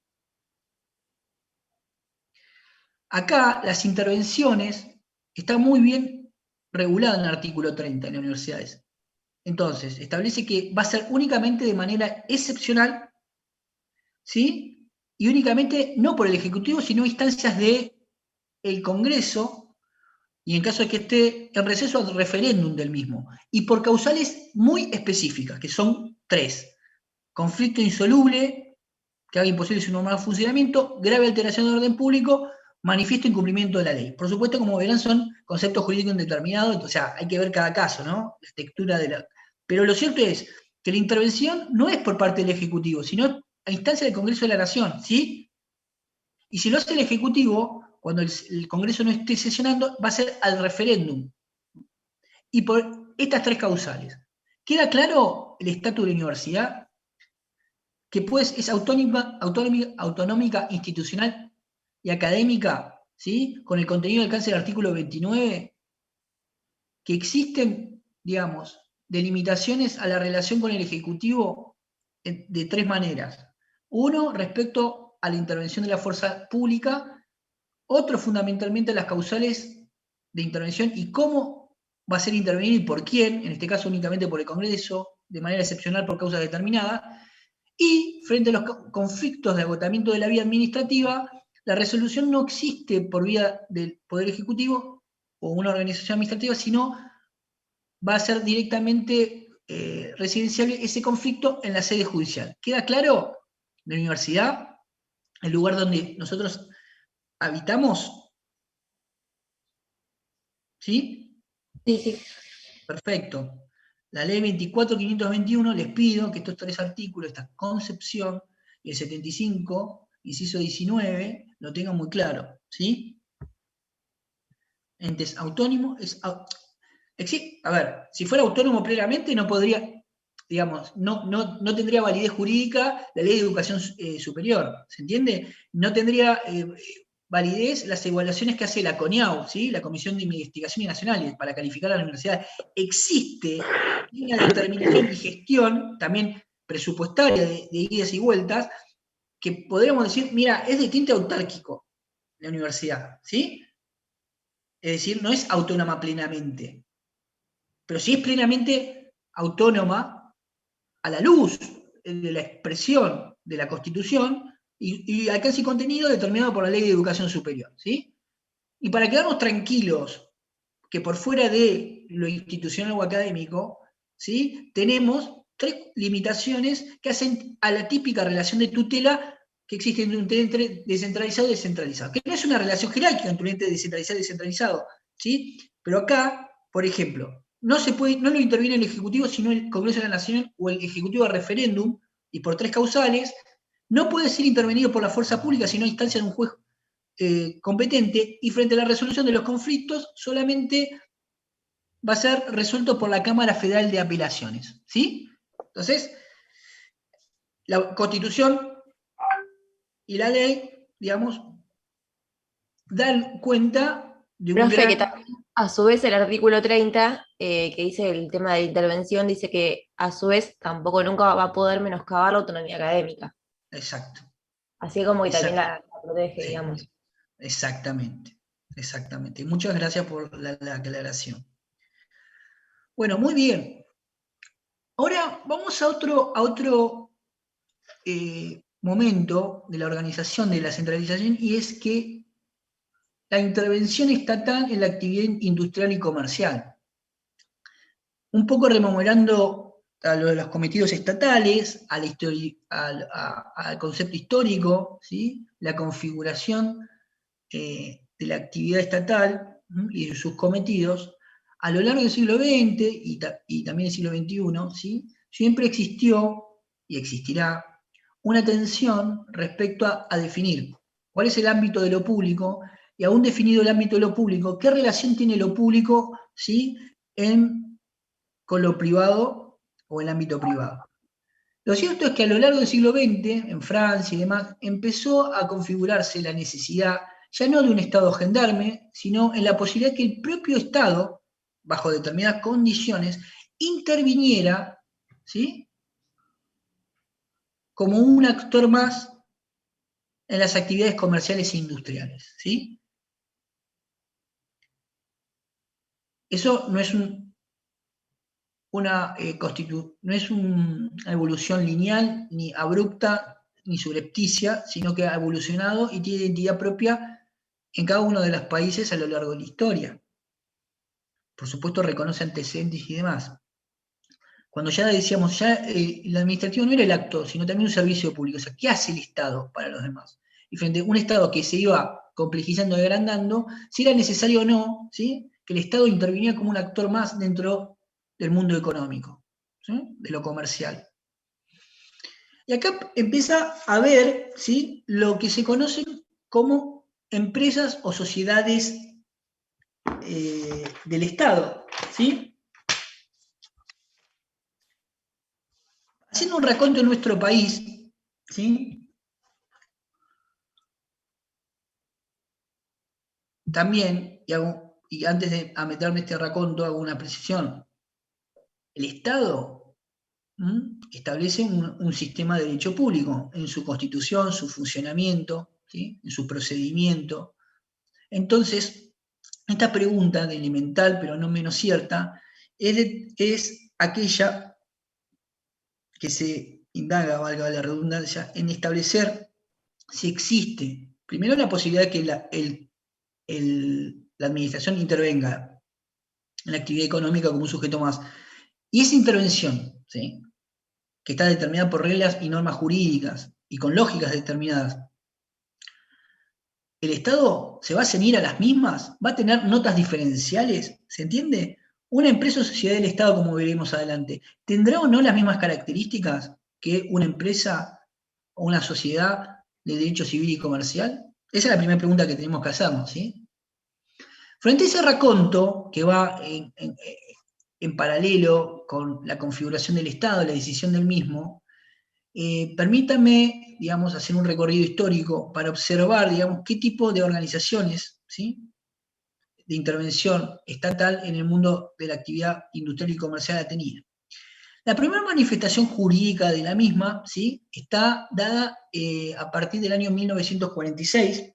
S1: Acá las intervenciones están muy bien reguladas en el artículo 30 en las universidades. Entonces, establece que va a ser únicamente de manera excepcional, ¿sí? Y únicamente no por el Ejecutivo, sino instancias del Congreso, y en caso de que esté en receso al referéndum del mismo, y por causales muy específicas, que son 3. Conflicto insoluble, que haga imposible su normal funcionamiento, grave alteración de orden público, manifiesto incumplimiento de la ley. Por supuesto, como verán, son conceptos jurídicos indeterminados, o sea, hay que ver cada caso, ¿no? La textura de la... Pero lo cierto es que la intervención no es por parte del Ejecutivo, sino a instancia del Congreso de la Nación, ¿sí? Y si lo hace el Ejecutivo, cuando el Congreso no esté sesionando, va a ser al referéndum. Y por estas 3 causales. ¿Queda claro el estatus de la universidad? Que pues es autonómica, institucional y académica, ¿sí? Con el contenido del alcance del artículo 29, que existen, digamos, delimitaciones a la relación con el Ejecutivo de 3 maneras. Uno, respecto a la intervención de la fuerza pública. Otro, fundamentalmente, las causales de intervención y cómo va a ser intervenir y por quién, en este caso únicamente por el Congreso, de manera excepcional por causas determinadas. Y frente a los conflictos de agotamiento de la vía administrativa, la resolución no existe por vía del Poder Ejecutivo o una organización administrativa, sino va a ser directamente residenciable ese conflicto en la sede judicial. ¿Queda claro? La universidad, el lugar donde nosotros habitamos. ¿Sí?
S2: Sí.
S1: Perfecto. La ley 24.521, les pido que estos 3 artículos, esta concepción y el 75, inciso 19, lo tengan muy claro. ¿Sí? Entes autónomo es... A ver, si fuera autónomo plenamente no podría, digamos, no tendría validez jurídica la ley de educación superior, ¿se entiende? No tendría validez las evaluaciones que hace la CONIAU, ¿sí? La Comisión de Investigaciones Nacionales, para calificar a las universidades. Existe una determinación y gestión, también presupuestaria, de idas y vueltas, que podríamos decir, mira, es de tinte autárquico la universidad, ¿sí? Es decir, no es autónoma plenamente, pero sí es plenamente autónoma a la luz de la expresión de la Constitución y alcance y contenido determinado por la Ley de Educación Superior, ¿sí? Y para quedarnos tranquilos que por fuera de lo institucional o académico, ¿sí?, tenemos 3 limitaciones que hacen a la típica relación de tutela que existe entre descentralizado y descentralizado, que no es una relación jerárquica entre un ente descentralizado y descentralizado, ¿sí? Pero acá, por ejemplo, no lo interviene el Ejecutivo, sino el Congreso de la Nación o el Ejecutivo de referéndum, y por 3 causales, no puede ser intervenido por la fuerza pública, sino a instancia de un juez competente, y frente a la resolución de los conflictos, solamente va a ser resuelto por la Cámara Federal de Apelaciones, ¿sí? Entonces, la Constitución y la ley, digamos, dan cuenta de un
S2: Profe, que
S1: gran...
S2: a su vez el artículo 30, que dice el tema de la intervención, dice que a su vez tampoco nunca va a poder menoscabar la autonomía académica.
S1: Exacto.
S2: Así como que también
S1: Exacto.
S2: la protege, digamos.
S1: Exactamente. Y muchas gracias por la aclaración. Bueno, muy bien. Ahora vamos a otro momento de la organización de la centralización, y es que la intervención estatal en la actividad industrial y comercial. Un poco rememorando a lo de los cometidos estatales, al concepto histórico, ¿sí? La configuración de la actividad estatal y de sus cometidos, a lo largo del siglo XX y también del siglo XXI, ¿sí? Siempre existió y existirá una tensión respecto a definir cuál es el ámbito de lo público, y aún definido el ámbito de lo público, qué relación tiene lo público, ¿sí? Con lo privado o el ámbito privado. Lo cierto es que a lo largo del siglo XX, en Francia y demás, empezó a configurarse la necesidad ya no de un Estado gendarme, sino en la posibilidad que el propio Estado, bajo determinadas condiciones, interviniera, ¿sí? Como un actor más en las actividades comerciales e industriales, ¿sí? Eso no es una evolución lineal, ni abrupta, ni subrepticia, sino que ha evolucionado y tiene identidad propia en cada uno de los países a lo largo de la historia. Por supuesto, reconoce antecedentes y demás. Cuando ya decíamos, el administrativo no era el actor, sino también un servicio público. O sea, ¿qué hace el Estado para los demás? Y frente a un Estado que se iba complejizando y agrandando, si era necesario o no, ¿sí? Que el Estado intervenía como un actor más dentro del mundo económico, ¿sí? De lo comercial. Y acá empieza a ver, ¿sí? Lo que se conocen como empresas o sociedades del Estado, ¿sí? Haciendo un raconto en nuestro país, ¿sí? También, y antes de meterme este raconto, hago una precisión. El Estado establece un sistema de derecho público en su constitución, su funcionamiento, ¿sí? En su procedimiento. Entonces, esta pregunta de elemental, pero no menos cierta, es aquella que se indaga, valga la redundancia, en establecer si existe, primero, la posibilidad de que la administración intervenga en la actividad económica como un sujeto más. Y esa intervención, ¿sí? Que está determinada por reglas y normas jurídicas y con lógicas determinadas, ¿el Estado se va a ceñir a las mismas? ¿Va a tener notas diferenciales? ¿Se entiende? Una empresa o sociedad del Estado, como veremos adelante, ¿tendrá o no las mismas características que una empresa o una sociedad de derecho civil y comercial? Esa es la primera pregunta que tenemos que hacernos, ¿sí? Frente a ese raconto que va en paralelo con la configuración del Estado, la decisión del mismo, permítame, digamos, hacer un recorrido histórico para observar, digamos, qué tipo de organizaciones, ¿sí? De intervención estatal en el mundo de la actividad industrial y comercial ha tenido. La primera manifestación jurídica de la misma, ¿sí? Está dada a partir del año 1946,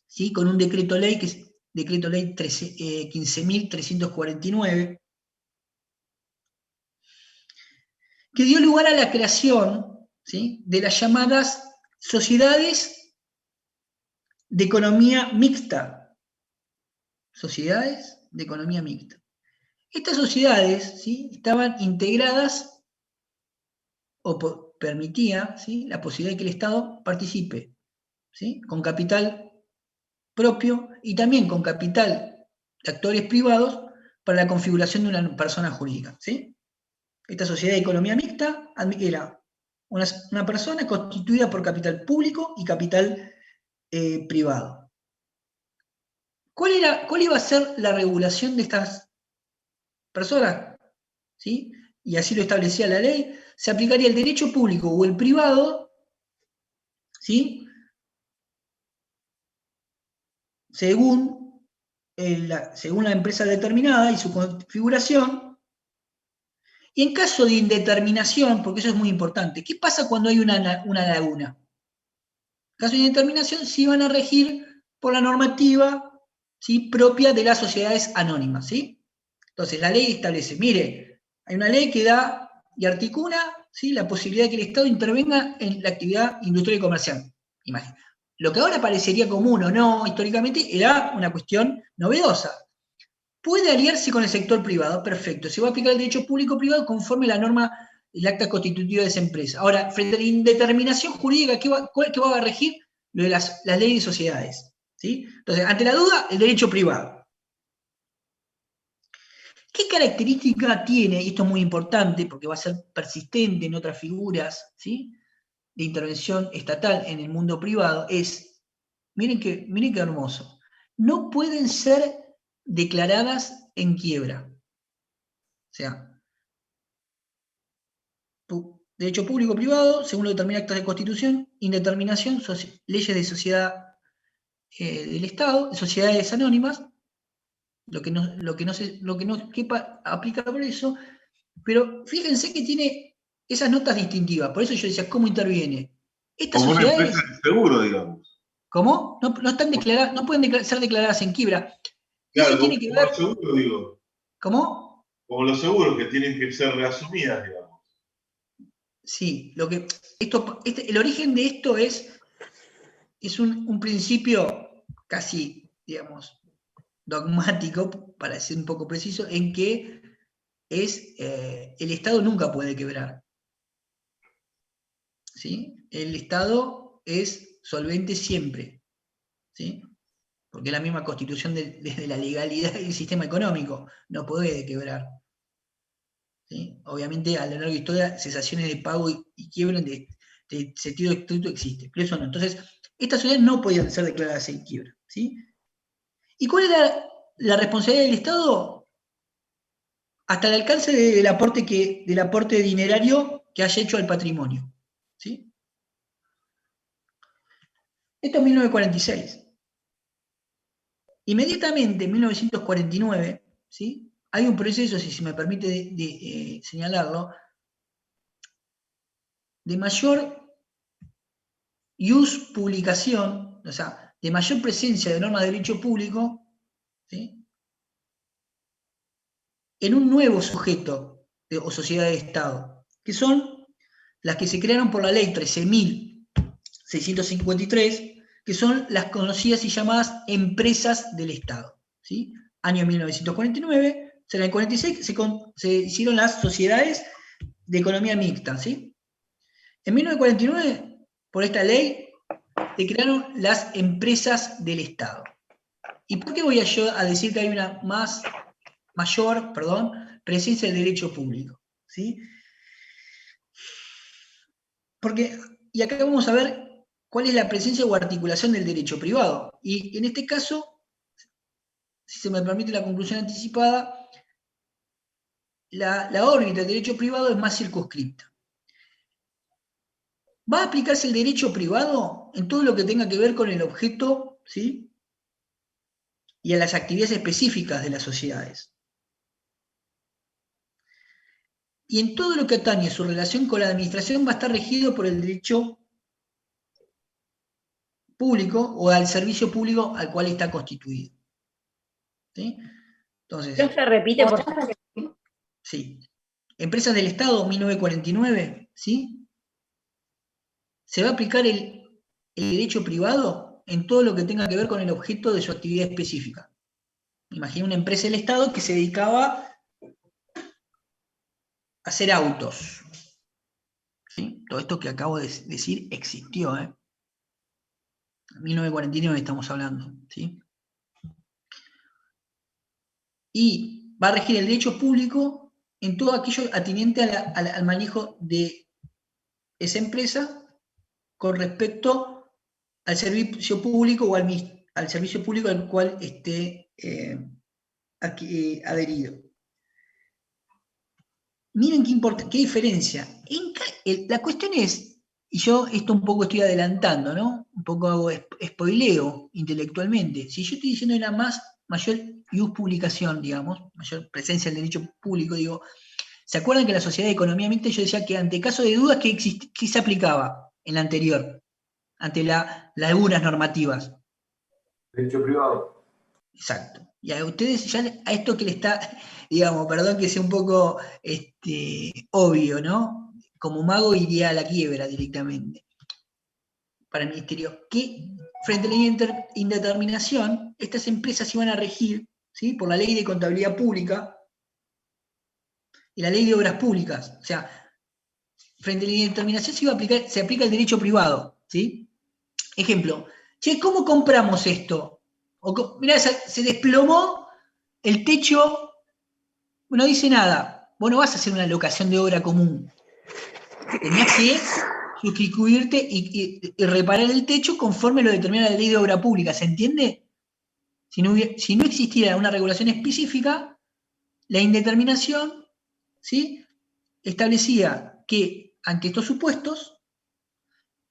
S1: ¿sí? Con un decreto ley, que es decreto ley 15.349, que dio lugar a la creación, ¿sí? De las llamadas sociedades de economía mixta. Sociedades de economía mixta. Estas sociedades, ¿sí? Estaban integradas o permitía, ¿sí? La posibilidad de que el Estado participe, ¿sí? Con capital propio y también con capital de actores privados para la configuración de una persona jurídica, ¿sí? Esta sociedad de economía mixta era una persona constituida por capital público y capital privado. ¿Cuál iba a ser la regulación de estas personas? ¿Sí? Y así lo establecía la ley. Se aplicaría el derecho público o el privado, ¿sí? Según la empresa determinada y su configuración. Y en caso de indeterminación, porque eso es muy importante, ¿qué pasa cuando hay una laguna? En caso de indeterminación, sí van a regir por la normativa, ¿sí?, propia de las sociedades anónimas, ¿sí? Entonces, la ley establece, mire, hay una ley que da y articula, ¿sí?, la posibilidad de que el Estado intervenga en la actividad industrial y comercial. Imagínate. Lo que ahora parecería común o no, históricamente, era una cuestión novedosa. Puede aliarse con el sector privado, perfecto. Se va a aplicar el derecho público-privado conforme la norma, el acta constitutiva de esa empresa. Ahora, frente a la indeterminación jurídica, ¿qué va a regir? Lo de las leyes de sociedades, ¿sí? Entonces, ante la duda, el derecho privado. ¿Qué característica tiene? Y esto es muy importante porque va a ser persistente en otras figuras, ¿sí?, de intervención estatal en el mundo privado, miren qué hermoso, no pueden ser declaradas en quiebra. O sea, derecho público-privado, según lo determina actas de constitución, indeterminación, leyes de sociedad del Estado, sociedades anónimas, lo que no quepa aplica por eso, pero fíjense que tiene esas notas distintivas, por eso yo decía, ¿cómo interviene? Estas
S3: Como una
S1: sociedades,
S3: empresa de seguro, digamos.
S1: ¿cómo? No están declaradas, no pueden ser declaradas en quiebra. Y
S3: Claro,
S1: eso tiene que
S3: como
S1: ver.
S3: los seguros, digo.
S1: ¿Cómo?
S3: Como los seguros que tienen que ser reasumidas, digamos.
S1: Sí, el origen de esto es un principio casi, digamos, dogmático, para ser un poco preciso, en que el Estado nunca puede quebrar, ¿sí? El Estado es solvente siempre, ¿sí? Porque es la misma constitución desde la legalidad del sistema económico, no puede quebrar, ¿sí? Obviamente, a lo largo de la historia, cesaciones de pago y quiebra de sentido estricto existe, pero eso no. Entonces, estas sociedades no podían ser declaradas en quiebra, ¿sí? ¿Y cuál era la responsabilidad del Estado? Hasta el alcance del aporte dinerario que haya hecho al patrimonio, ¿sí? Esto es 1946. Inmediatamente, en 1949, ¿sí?, hay un proceso, si se me permite señalarlo, de mayor publicación, o sea, de mayor presencia de normas de derecho público, ¿sí?, en un nuevo sujeto o sociedad de Estado, que son las que se crearon por la ley 13.653, que son las conocidas y llamadas empresas del Estado, ¿sí? Año 1949, en el 46 se hicieron las sociedades de economía mixta, ¿sí? En 1949, por esta ley, se crearon las empresas del Estado. ¿Y por qué voy yo a decir que hay una mayor presencia del derecho público? ¿Sí? Porque, y acá vamos a ver cuál es la presencia o articulación del derecho privado. Y en este caso, si se me permite la conclusión anticipada, la órbita del derecho privado es más circunscripta. Va a aplicarse el derecho privado en todo lo que tenga que ver con el objeto, ¿sí?, y a las actividades específicas de las sociedades. Y en todo lo que atañe su relación con la administración va a estar regido por el derecho público o al servicio público al cual está constituido. ¿Sí? Entonces,
S2: ¿No se repite por favor?
S1: sí. Empresas del Estado, 1949, ¿sí? Se va a aplicar el derecho privado en todo lo que tenga que ver con el objeto de su actividad específica. Imagina una empresa del Estado que se dedicaba a hacer autos. ¿Sí? Todo esto que acabo de decir existió, ¿eh? 1949 estamos hablando, ¿sí? Y va a regir el derecho público en todo aquello atinente al manejo de esa empresa con respecto al servicio público o al servicio público al cual esté adherido. Miren qué diferencia. La cuestión es, y yo esto un poco estoy adelantando, ¿no? Un poco hago spoileo intelectualmente. Si yo estoy diciendo una mayor ius publicación, digamos, mayor presencia del derecho público, digo, ¿se acuerdan que la Sociedad de Economía Mixta yo decía que ante caso de dudas, ¿qué se aplicaba en la anterior? Ante las lagunas normativas.
S8: Derecho privado.
S1: Exacto. Y a ustedes ya a esto que le está, digamos, perdón que sea un poco obvio, ¿no? Como mago iría a la quiebra directamente para el ministerio. Que frente a la indeterminación, estas empresas iban a regir, ¿sí?, por la ley de contabilidad pública y la ley de obras públicas. O sea, frente a la indeterminación se aplica el derecho privado, ¿sí? Ejemplo, che, ¿cómo compramos esto? Mirá, se desplomó el techo, no dice nada. Vos no vas a hacer una locación de obra común. Tenías que suscribirte y reparar el techo conforme lo determina la ley de obra pública, ¿se entiende? Si no existiera una regulación específica, la indeterminación, ¿sí?, establecía que ante estos supuestos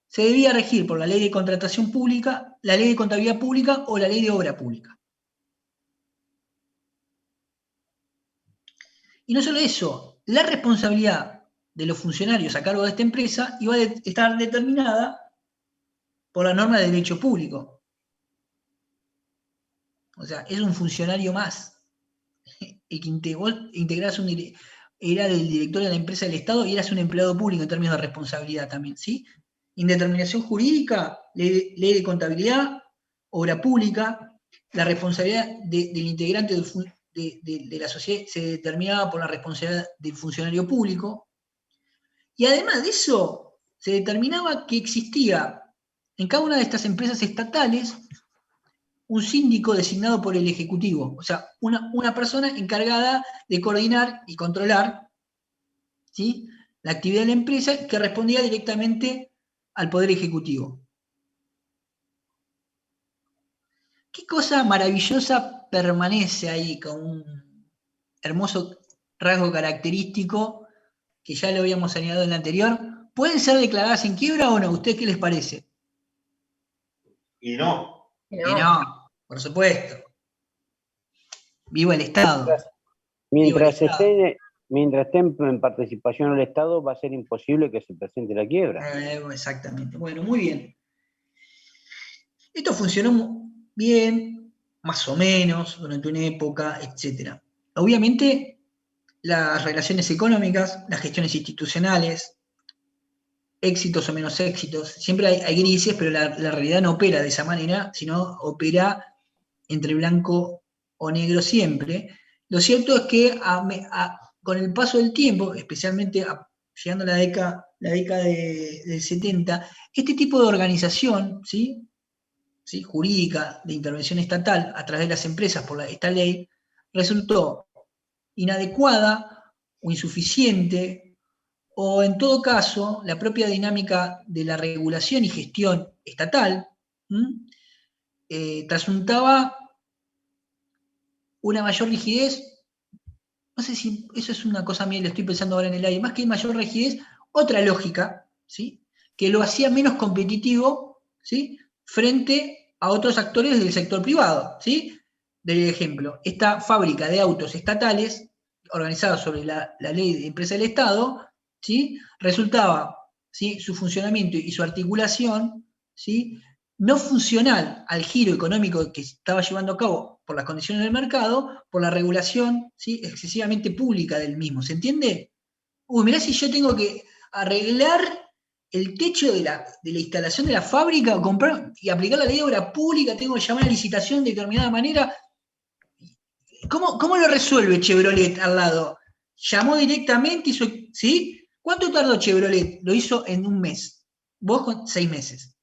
S1: se debía regir por la ley de contratación pública, la ley de contabilidad pública o la ley de obra pública. Y no solo eso, la responsabilidad de los funcionarios a cargo de esta empresa iba a estar determinada por la norma de derecho público. O sea, es un funcionario más. El que integrás era del directorio de la empresa del Estado y eras un empleado público en términos de responsabilidad también, ¿sí? Indeterminación jurídica, ley de contabilidad, obra pública, la responsabilidad del integrante de la sociedad se determinaba por la responsabilidad del funcionario público, y además de eso, se determinaba que existía en cada una de estas empresas estatales un síndico designado por el Ejecutivo, o sea, una persona encargada de coordinar y controlar, ¿sí?, la actividad de la empresa, que respondía directamente al Poder Ejecutivo. ¿Qué cosa maravillosa permanece ahí con un hermoso rasgo característico que ya lo habíamos señalado en la anterior? ¿Pueden ser declaradas en quiebra o no? ¿A ustedes qué les parece?
S3: Y no.
S1: Y no, por supuesto. Viva el Estado.
S6: Mientras estén en participación del Estado, va a ser imposible que se presente la quiebra.
S1: Exactamente. Bueno, muy bien. Esto funcionó bien, más o menos, durante una época, etc. Obviamente, las relaciones económicas, las gestiones institucionales, éxitos o menos éxitos, siempre hay grises, pero la realidad no opera de esa manera, sino opera entre blanco o negro siempre. Lo cierto es que con el paso del tiempo, especialmente llegando a la década del 70, este tipo de organización, ¿sí?, jurídica de intervención estatal a través de las empresas por esta ley, resultó inadecuada o insuficiente, o en todo caso, la propia dinámica de la regulación y gestión estatal trasuntaba una mayor rigidez. No sé si eso es una cosa mía, lo estoy pensando ahora en el aire, más que mayor rigidez, otra lógica, ¿sí?, que lo hacía menos competitivo, ¿sí?, frente a otros actores del sector privado, ¿sí? De ejemplo, esta fábrica de autos estatales, organizada sobre la ley de empresa del Estado, ¿sí?, resultaba, ¿sí?, su funcionamiento y su articulación, ¿sí?, no funcional al giro económico que estaba llevando a cabo por las condiciones del mercado, por la regulación, ¿sí?, excesivamente pública del mismo. ¿Se entiende? Mirá, si yo tengo que arreglar el techo de la instalación de la fábrica, o comprar y aplicar la ley de obra pública, tengo que llamar a licitación de determinada manera. ¿Cómo lo resuelve Chevrolet al lado? Llamó directamente, ¿sí? ¿Cuánto tardó Chevrolet? Lo hizo en un mes. Vos con 6 meses.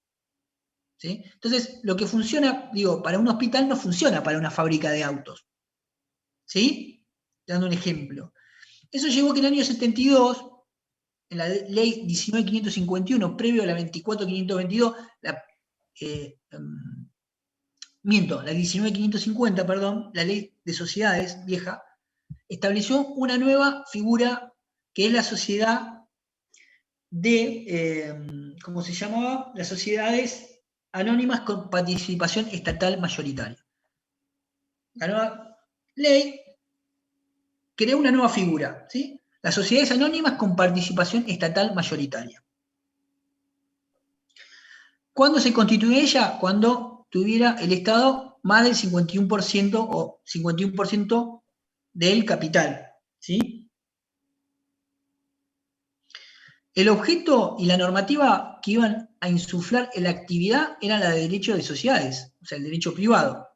S1: ¿Sí? Entonces, lo que funciona, digo, para un hospital no funciona para una fábrica de autos. ¿Sí? dando un ejemplo. Eso llevó a que en el año 72, en la ley 19.551, previo a la 24.522, la 19.550, perdón, la ley de sociedades vieja, estableció una nueva figura que es la sociedad de, ¿cómo se llamaba? Las sociedades anónimas con participación estatal mayoritaria. La nueva ley creó una nueva figura, ¿sí? Las sociedades anónimas con participación estatal mayoritaria. ¿Cuándo se constituye ella? Cuando tuviera el Estado más del 51% o 51% del capital, ¿sí? El objeto y la normativa que iban a insuflar en la actividad era la de derecho de sociedades, o sea, el derecho privado,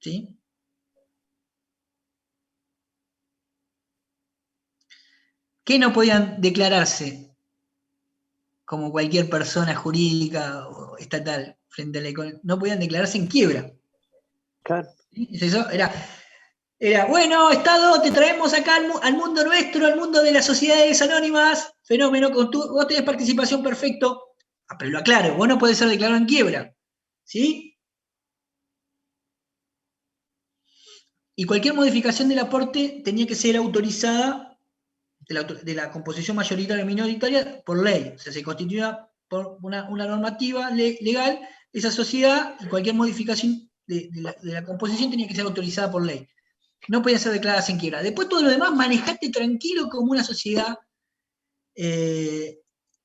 S1: ¿sí? ¿Qué no podían declararse como cualquier persona jurídica o estatal frente a la economía? No podían declararse en quiebra.
S6: Claro.
S1: ¿Sí? Eso era, bueno, Estado, te traemos acá al mundo nuestro, al mundo de las sociedades anónimas, fenómeno, vos tenés participación, perfecto. Pero lo aclaro, vos no podés ser declarado en quiebra, ¿sí? Y cualquier modificación del aporte tenía que ser autorizada de la composición mayoritaria o minoritaria por ley. O sea, se constituía por una normativa legal esa sociedad y cualquier modificación de la composición tenía que ser autorizada por ley. No podían ser declaradas en quiebra. Después todo lo demás, manejate tranquilo como una sociedad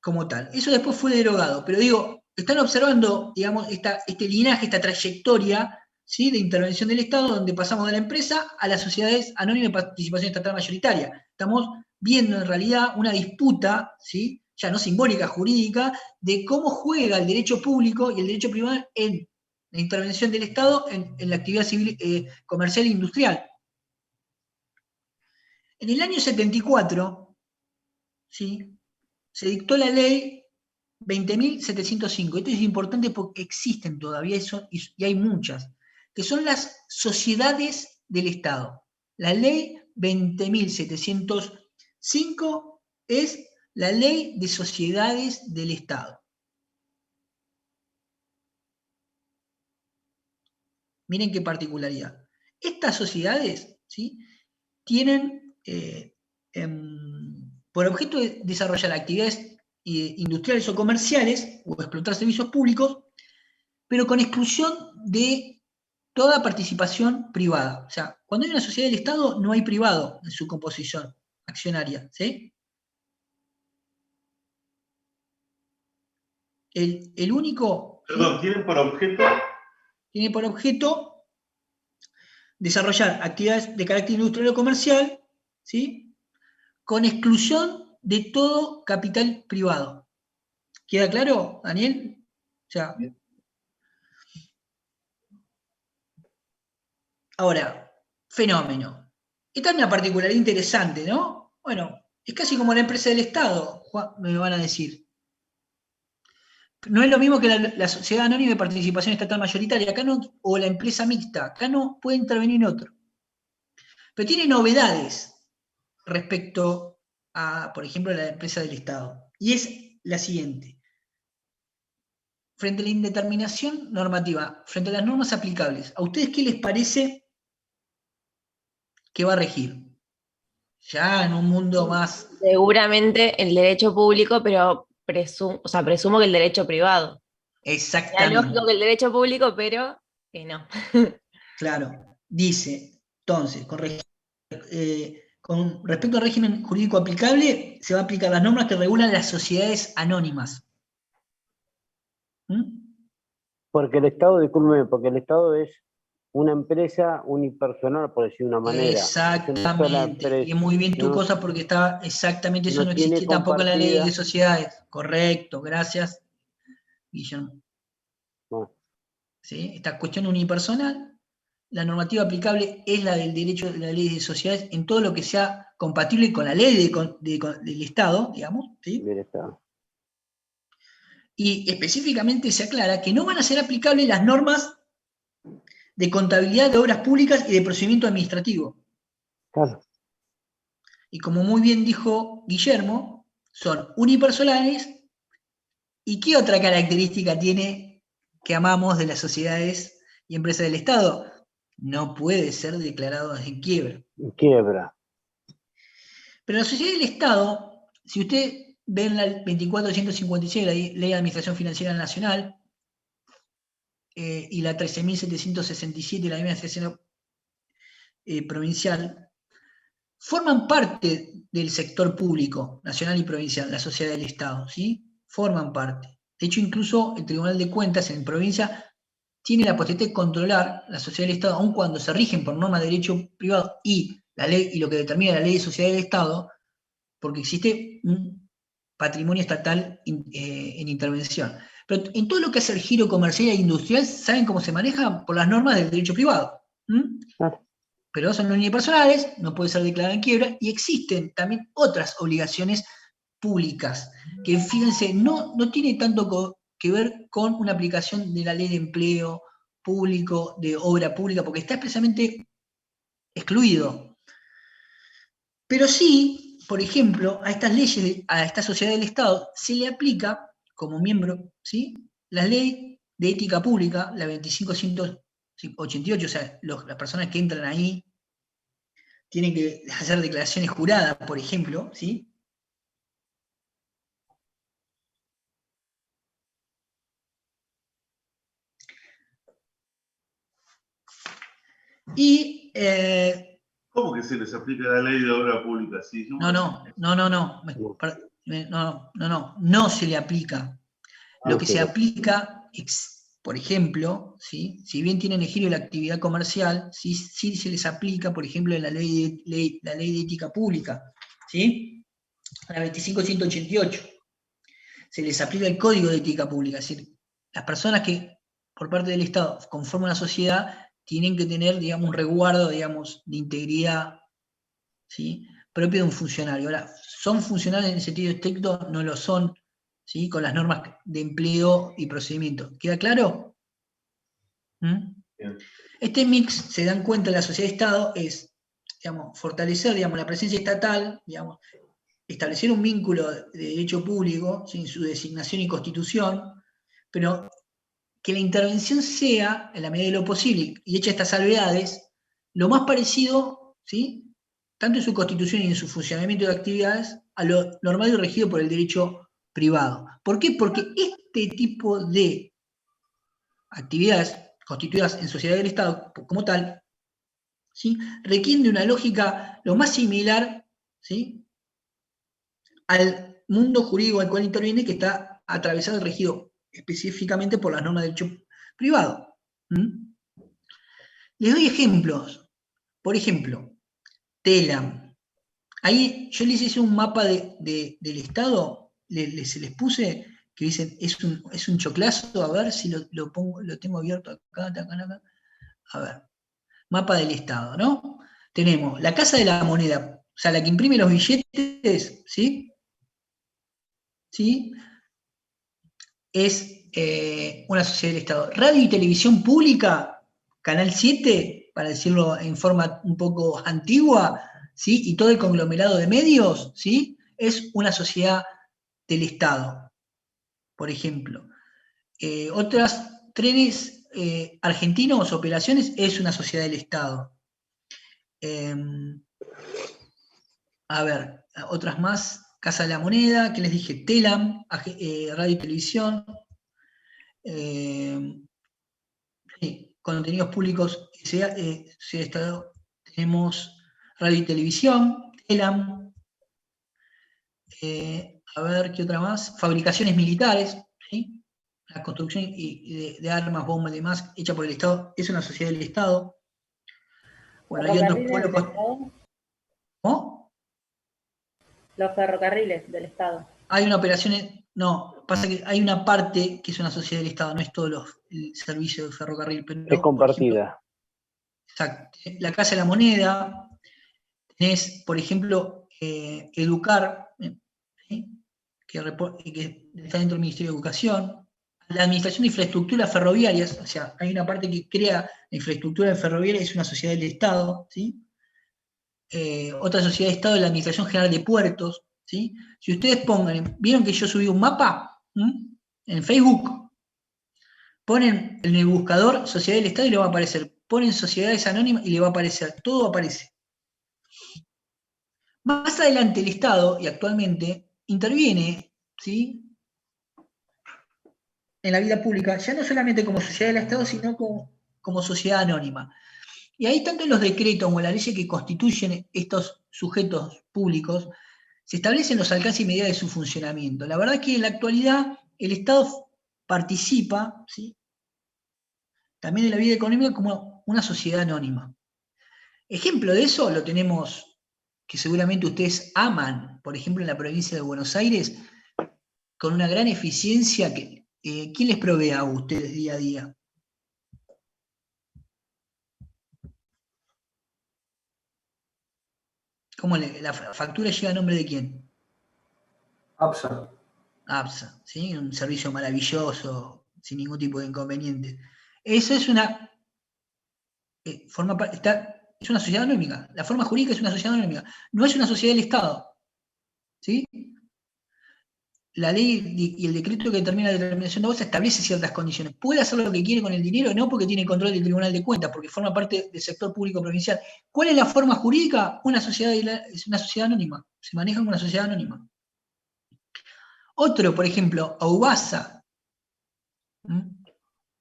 S1: como tal. Eso después fue derogado. Pero digo, están observando, digamos, este linaje, esta trayectoria, ¿sí?, de intervención del Estado, donde pasamos de la empresa a las sociedades anónimas de participación estatal mayoritaria. Estamos viendo en realidad una disputa, ¿sí?, ya no simbólica, jurídica, de cómo juega el derecho público y el derecho privado en la intervención del Estado en la actividad civil, comercial e industrial. En el año 74, ¿sí?, se dictó la ley 20.705. Esto es importante porque existen todavía eso, y hay muchas, que son las sociedades del Estado. La ley 20.705 es la ley de sociedades del Estado. Miren qué particularidad. Estas sociedades, ¿sí?, tienen por objeto de desarrollar actividades industriales o comerciales o explotar servicios públicos, pero con exclusión de toda participación privada. O sea, cuando hay una sociedad del Estado no hay privado en su composición accionaria, ¿sí? El único...
S3: Perdón, ¿tienen por objeto?
S1: Tiene por objeto desarrollar actividades de carácter industrial o comercial, ¿sí?, con exclusión de todo capital privado. ¿Queda claro, Daniel? O sea, ahora, fenómeno. Esta es una particularidad interesante, ¿no? Bueno, es casi como la empresa del Estado, me van a decir. No es lo mismo que la sociedad anónima de participación estatal mayoritaria, acá no, o la empresa mixta, acá no puede intervenir otro. Pero tiene novedades respecto a, por ejemplo, la empresa del Estado. Y es la siguiente. Frente a la indeterminación normativa, frente a las normas aplicables, ¿a ustedes qué les parece que va a regir? Ya en un mundo más...
S2: Seguramente el derecho público, pero presumo que el derecho privado.
S1: Exactamente.
S2: Es lógico que el derecho público, pero que no.
S1: Claro. Dice, entonces, con respecto al régimen jurídico aplicable, se va a aplicar las normas que regulan las sociedades anónimas. ¿Mm?
S6: Porque el Estado, discúlpeme, porque el Estado es una empresa unipersonal, por decir de una manera.
S1: Exactamente. Y es muy bien tu cosa porque está exactamente eso, no existe tampoco en la ley de sociedades. Correcto, gracias, Guillermo.
S6: No.
S1: ¿Sí? Esta cuestión unipersonal, la normativa aplicable es la del derecho de la ley de sociedades en todo lo que sea compatible con la ley del Estado, digamos. ¿Sí?
S6: Del Estado.
S1: Y específicamente se aclara que no van a ser aplicables las normas de contabilidad de obras públicas y de procedimiento administrativo.
S6: Claro.
S1: Y como muy bien dijo Guillermo, son unipersonales. ¿Y qué otra característica tiene que amamos de las sociedades y empresas del Estado? No puede ser declarado en quiebra.
S6: Quiebra.
S1: Pero la sociedad del Estado, si usted ve en la 24.156, la Ley de Administración Financiera Nacional, y la 13.767, la Ley de Administración Provincial, forman parte del sector público, nacional y provincial, la sociedad del Estado, ¿sí? Forman parte. De hecho, incluso el Tribunal de Cuentas en provincia tiene la potestad de controlar la sociedad del Estado, aun cuando se rigen por normas de derecho privado y la ley y lo que determina la ley de sociedad del Estado, porque existe un patrimonio estatal en intervención. Pero en todo lo que es el giro comercial e industrial, ¿saben cómo se maneja? Por las normas del derecho privado. Pero son unipersonales, no puede ser declarada en quiebra, y existen también otras obligaciones públicas, que fíjense, no tiene tanto que ver con una aplicación de la ley de empleo público, de obra pública, porque está expresamente excluido. Pero sí, por ejemplo, a estas leyes, a esta sociedad del Estado, se le aplica, como miembro, ¿sí?, la ley de ética pública, la 25.188, o sea, las personas que entran ahí tienen que hacer declaraciones juradas, por ejemplo, ¿sí? Y...
S3: ¿Cómo que se les aplica la ley de obra pública? ¿Sí?
S1: No se le aplica. Lo que se aplica, por ejemplo, ¿sí?, si bien tienen el giro de la actividad comercial, sí se les aplica, por ejemplo, la ley de ética pública, ¿sí?, la 25.188. Se les aplica el código de ética pública, es decir, las personas que por parte del Estado conforman una sociedad tienen que tener, digamos, un resguardo, digamos, de integridad, ¿sí?, propio de un funcionario. Ahora, ¿son funcionarios en el sentido estricto? No lo son, ¿sí?, con las normas de empleo y procedimiento. ¿Queda claro? Este mix, se dan cuenta en la sociedad de Estado, es, digamos, fortalecer, digamos, la presencia estatal, digamos, establecer un vínculo de derecho público, sin su designación y constitución, pero que la intervención sea, en la medida de lo posible, y hecha estas salvedades, lo más parecido, ¿sí?, tanto en su constitución y en su funcionamiento de actividades, a lo normal y regido por el derecho privado. ¿Por qué? Porque este tipo de actividades constituidas en sociedad del Estado como tal, ¿sí?, requieren de una lógica lo más similar, ¿sí?, al mundo jurídico al cual interviene, que está atravesado y regido específicamente por las normas de derecho privado. Les doy ejemplos. Por ejemplo, TELAM. Ahí yo les hice un mapa del Estado, se les puse, que dicen, es un choclazo, a ver si lo tengo abierto acá. A ver, mapa del Estado, ¿no? Tenemos la Casa de la Moneda, o sea, la que imprime los billetes, ¿sí? ¿Sí? Es una sociedad del Estado. Radio y televisión pública, Canal 7, para decirlo en forma un poco antigua, ¿sí?, y todo el conglomerado de medios, ¿sí?, es una sociedad del Estado, por ejemplo. Otras, trenes argentinos, operaciones, es una sociedad del Estado. A ver, otras más. Casa de la Moneda, que les dije, TELAM, Radio y Televisión, sí, contenidos públicos, Estado, tenemos Radio y Televisión, TELAM, a ver, ¿qué otra más? Fabricaciones militares, ¿sí?, la construcción de armas, bombas y demás, hecha por el Estado, es una sociedad del Estado. Bueno, hay otros pueblos. ¿Cómo?
S5: Los ferrocarriles del Estado.
S1: Hay una operación, no, pasa que hay una parte que es una sociedad del Estado, no es todo el servicio de ferrocarril. Pero,
S6: es compartida.
S1: Exacto. La Casa de la Moneda, tenés, por ejemplo, Educar, ¿sí?, que está dentro del Ministerio de Educación. La Administración de Infraestructuras Ferroviarias, o sea, hay una parte que crea la infraestructura ferroviaria, es una sociedad del Estado, ¿sí? otra sociedad de Estado de la Administración General de Puertos, ¿sí? Si ustedes pongan, ¿vieron que yo subí un mapa? En Facebook? Ponen en el buscador Sociedad del Estado y le va a aparecer. Ponen Sociedades Anónimas y le va a aparecer. Todo aparece. Más adelante el Estado, y actualmente, interviene, ¿sí?, en la vida pública, ya no solamente como sociedad del Estado, sino como sociedad anónima. Y ahí, tanto en los decretos como en las leyes que constituyen estos sujetos públicos, se establecen los alcances y medidas de su funcionamiento. La verdad es que en la actualidad el Estado participa, ¿sí?, también en la vida económica como una sociedad anónima. Ejemplo de eso lo tenemos, que seguramente ustedes aman, por ejemplo en la provincia de Buenos Aires, con una gran eficiencia. ¿Quién les provee a ustedes día a día? ¿Cómo la factura llega a nombre de quién?
S8: APSA.
S1: APSA, ¿sí? Un servicio maravilloso, sin ningún tipo de inconveniente. Eso es una es una sociedad anónima. La forma jurídica es una sociedad anónima. No es una sociedad del Estado. ¿Sí? La ley y el decreto que determina la determinación de bolsa establece ciertas condiciones. Puede hacer lo que quiere con el dinero, no porque tiene control del Tribunal de Cuentas, porque forma parte del sector público provincial. ¿Cuál es la forma jurídica? Es una sociedad anónima. Se maneja como una sociedad anónima. Otro, por ejemplo, Aubasa,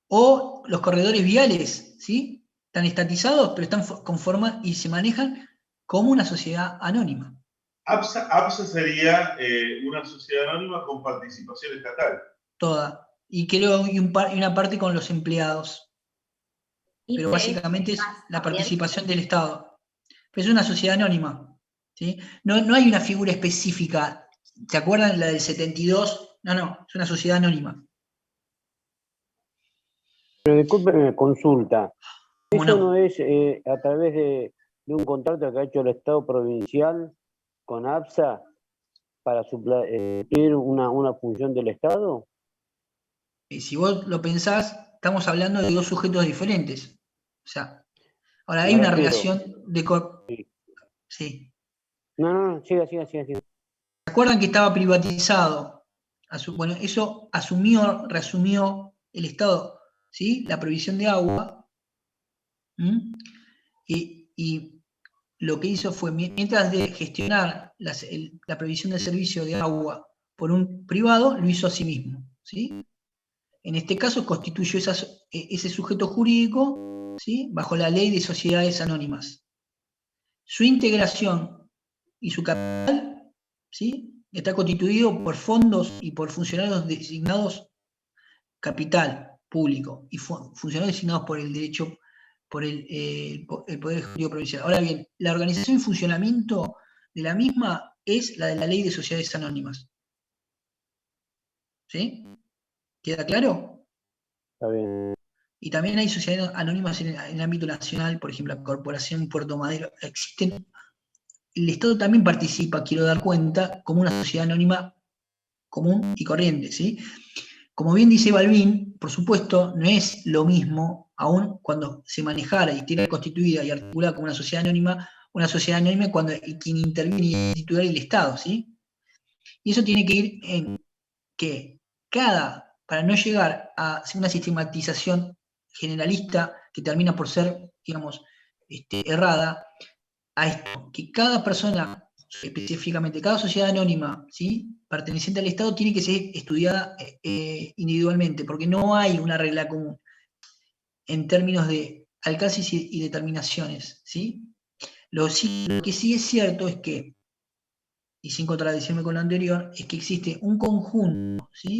S1: o los corredores viales, ¿sí? Están estatizados, pero están conformados y se manejan como una sociedad anónima.
S3: APSA sería una sociedad anónima con participación estatal.
S1: Toda. Y creo y una parte con los empleados. Pero básicamente es la participación del Estado. Pero es una sociedad anónima. ¿Sí? No hay una figura específica. ¿Se acuerdan la del 72? No, es una sociedad anónima.
S6: Pero discúlpeme, consulta. ¿Eso
S1: no?
S6: no es a través de un contrato que ha hecho el Estado provincial con APSA para suplir una función del Estado?
S1: Si vos lo pensás, estamos hablando de dos sujetos diferentes. O sea, ahora hay una relación de... Sí.
S6: No, siga.
S1: ¿Se acuerdan que estaba privatizado? Bueno, eso reasumió el Estado, ¿sí? La provisión de agua. Y lo que hizo fue, mientras de gestionar la provisión del servicio de agua por un privado, lo hizo a sí mismo, ¿sí? En este caso constituyó ese sujeto jurídico, ¿sí?, bajo la ley de sociedades anónimas. Su integración y su capital, ¿sí?, está constituido por fondos y por funcionarios designados capital público y funcionarios designados por el derecho, por el Poder Ejecutivo Provincial. Ahora bien, la organización y funcionamiento de la misma es la de la ley de sociedades anónimas. ¿Sí? ¿Queda claro?
S6: Está bien.
S1: Y también hay sociedades anónimas en el ámbito nacional, por ejemplo, la Corporación Puerto Madero. Existen. El Estado también participa, quiero dar cuenta, como una sociedad anónima común y corriente, ¿sí? Como bien dice Balbín, por supuesto, no es lo mismo, aún cuando se manejara y esté constituida y articulada como una sociedad anónima cuando quien interviene y es titular el Estado, ¿sí? Y eso tiene que ir en que para no llegar a una sistematización generalista que termina por ser, digamos, errada, a esto, que cada persona, específicamente cada sociedad anónima, ¿sí?, perteneciente al Estado, tiene que ser estudiada individualmente, porque no hay una regla común en términos de alcances y determinaciones, ¿sí? Lo que sí es cierto es que, y sin contradecirme con lo anterior, es que existe un conjunto, ¿sí?,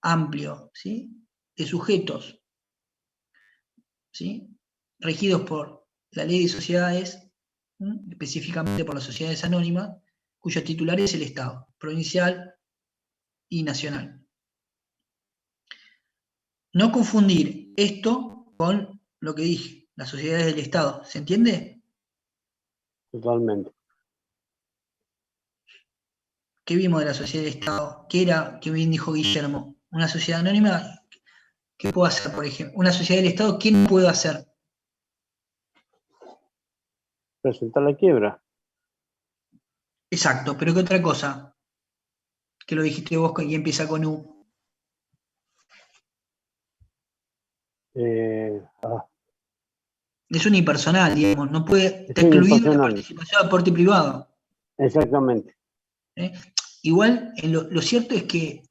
S1: amplio, ¿sí?, de sujetos, ¿sí?, regidos por la ley de sociedades, específicamente por las sociedades anónimas, cuyo titular es el Estado, provincial y nacional. No confundir esto con lo que dije, las sociedades del Estado, ¿se entiende?
S6: Totalmente.
S1: ¿Qué vimos de la sociedad del Estado? ¿Qué era, que bien dijo Guillermo? Una sociedad anónima, ¿qué puedo hacer, por ejemplo? Una sociedad del Estado, ¿qué no puedo hacer?
S6: presentar la quiebra.
S1: Exacto, pero ¿qué otra cosa? Que lo dijiste vos y empieza con U. Es unipersonal, digamos, no puede, está excluido la participación de aporte privado.
S6: Exactamente.
S1: Igual, lo cierto es que,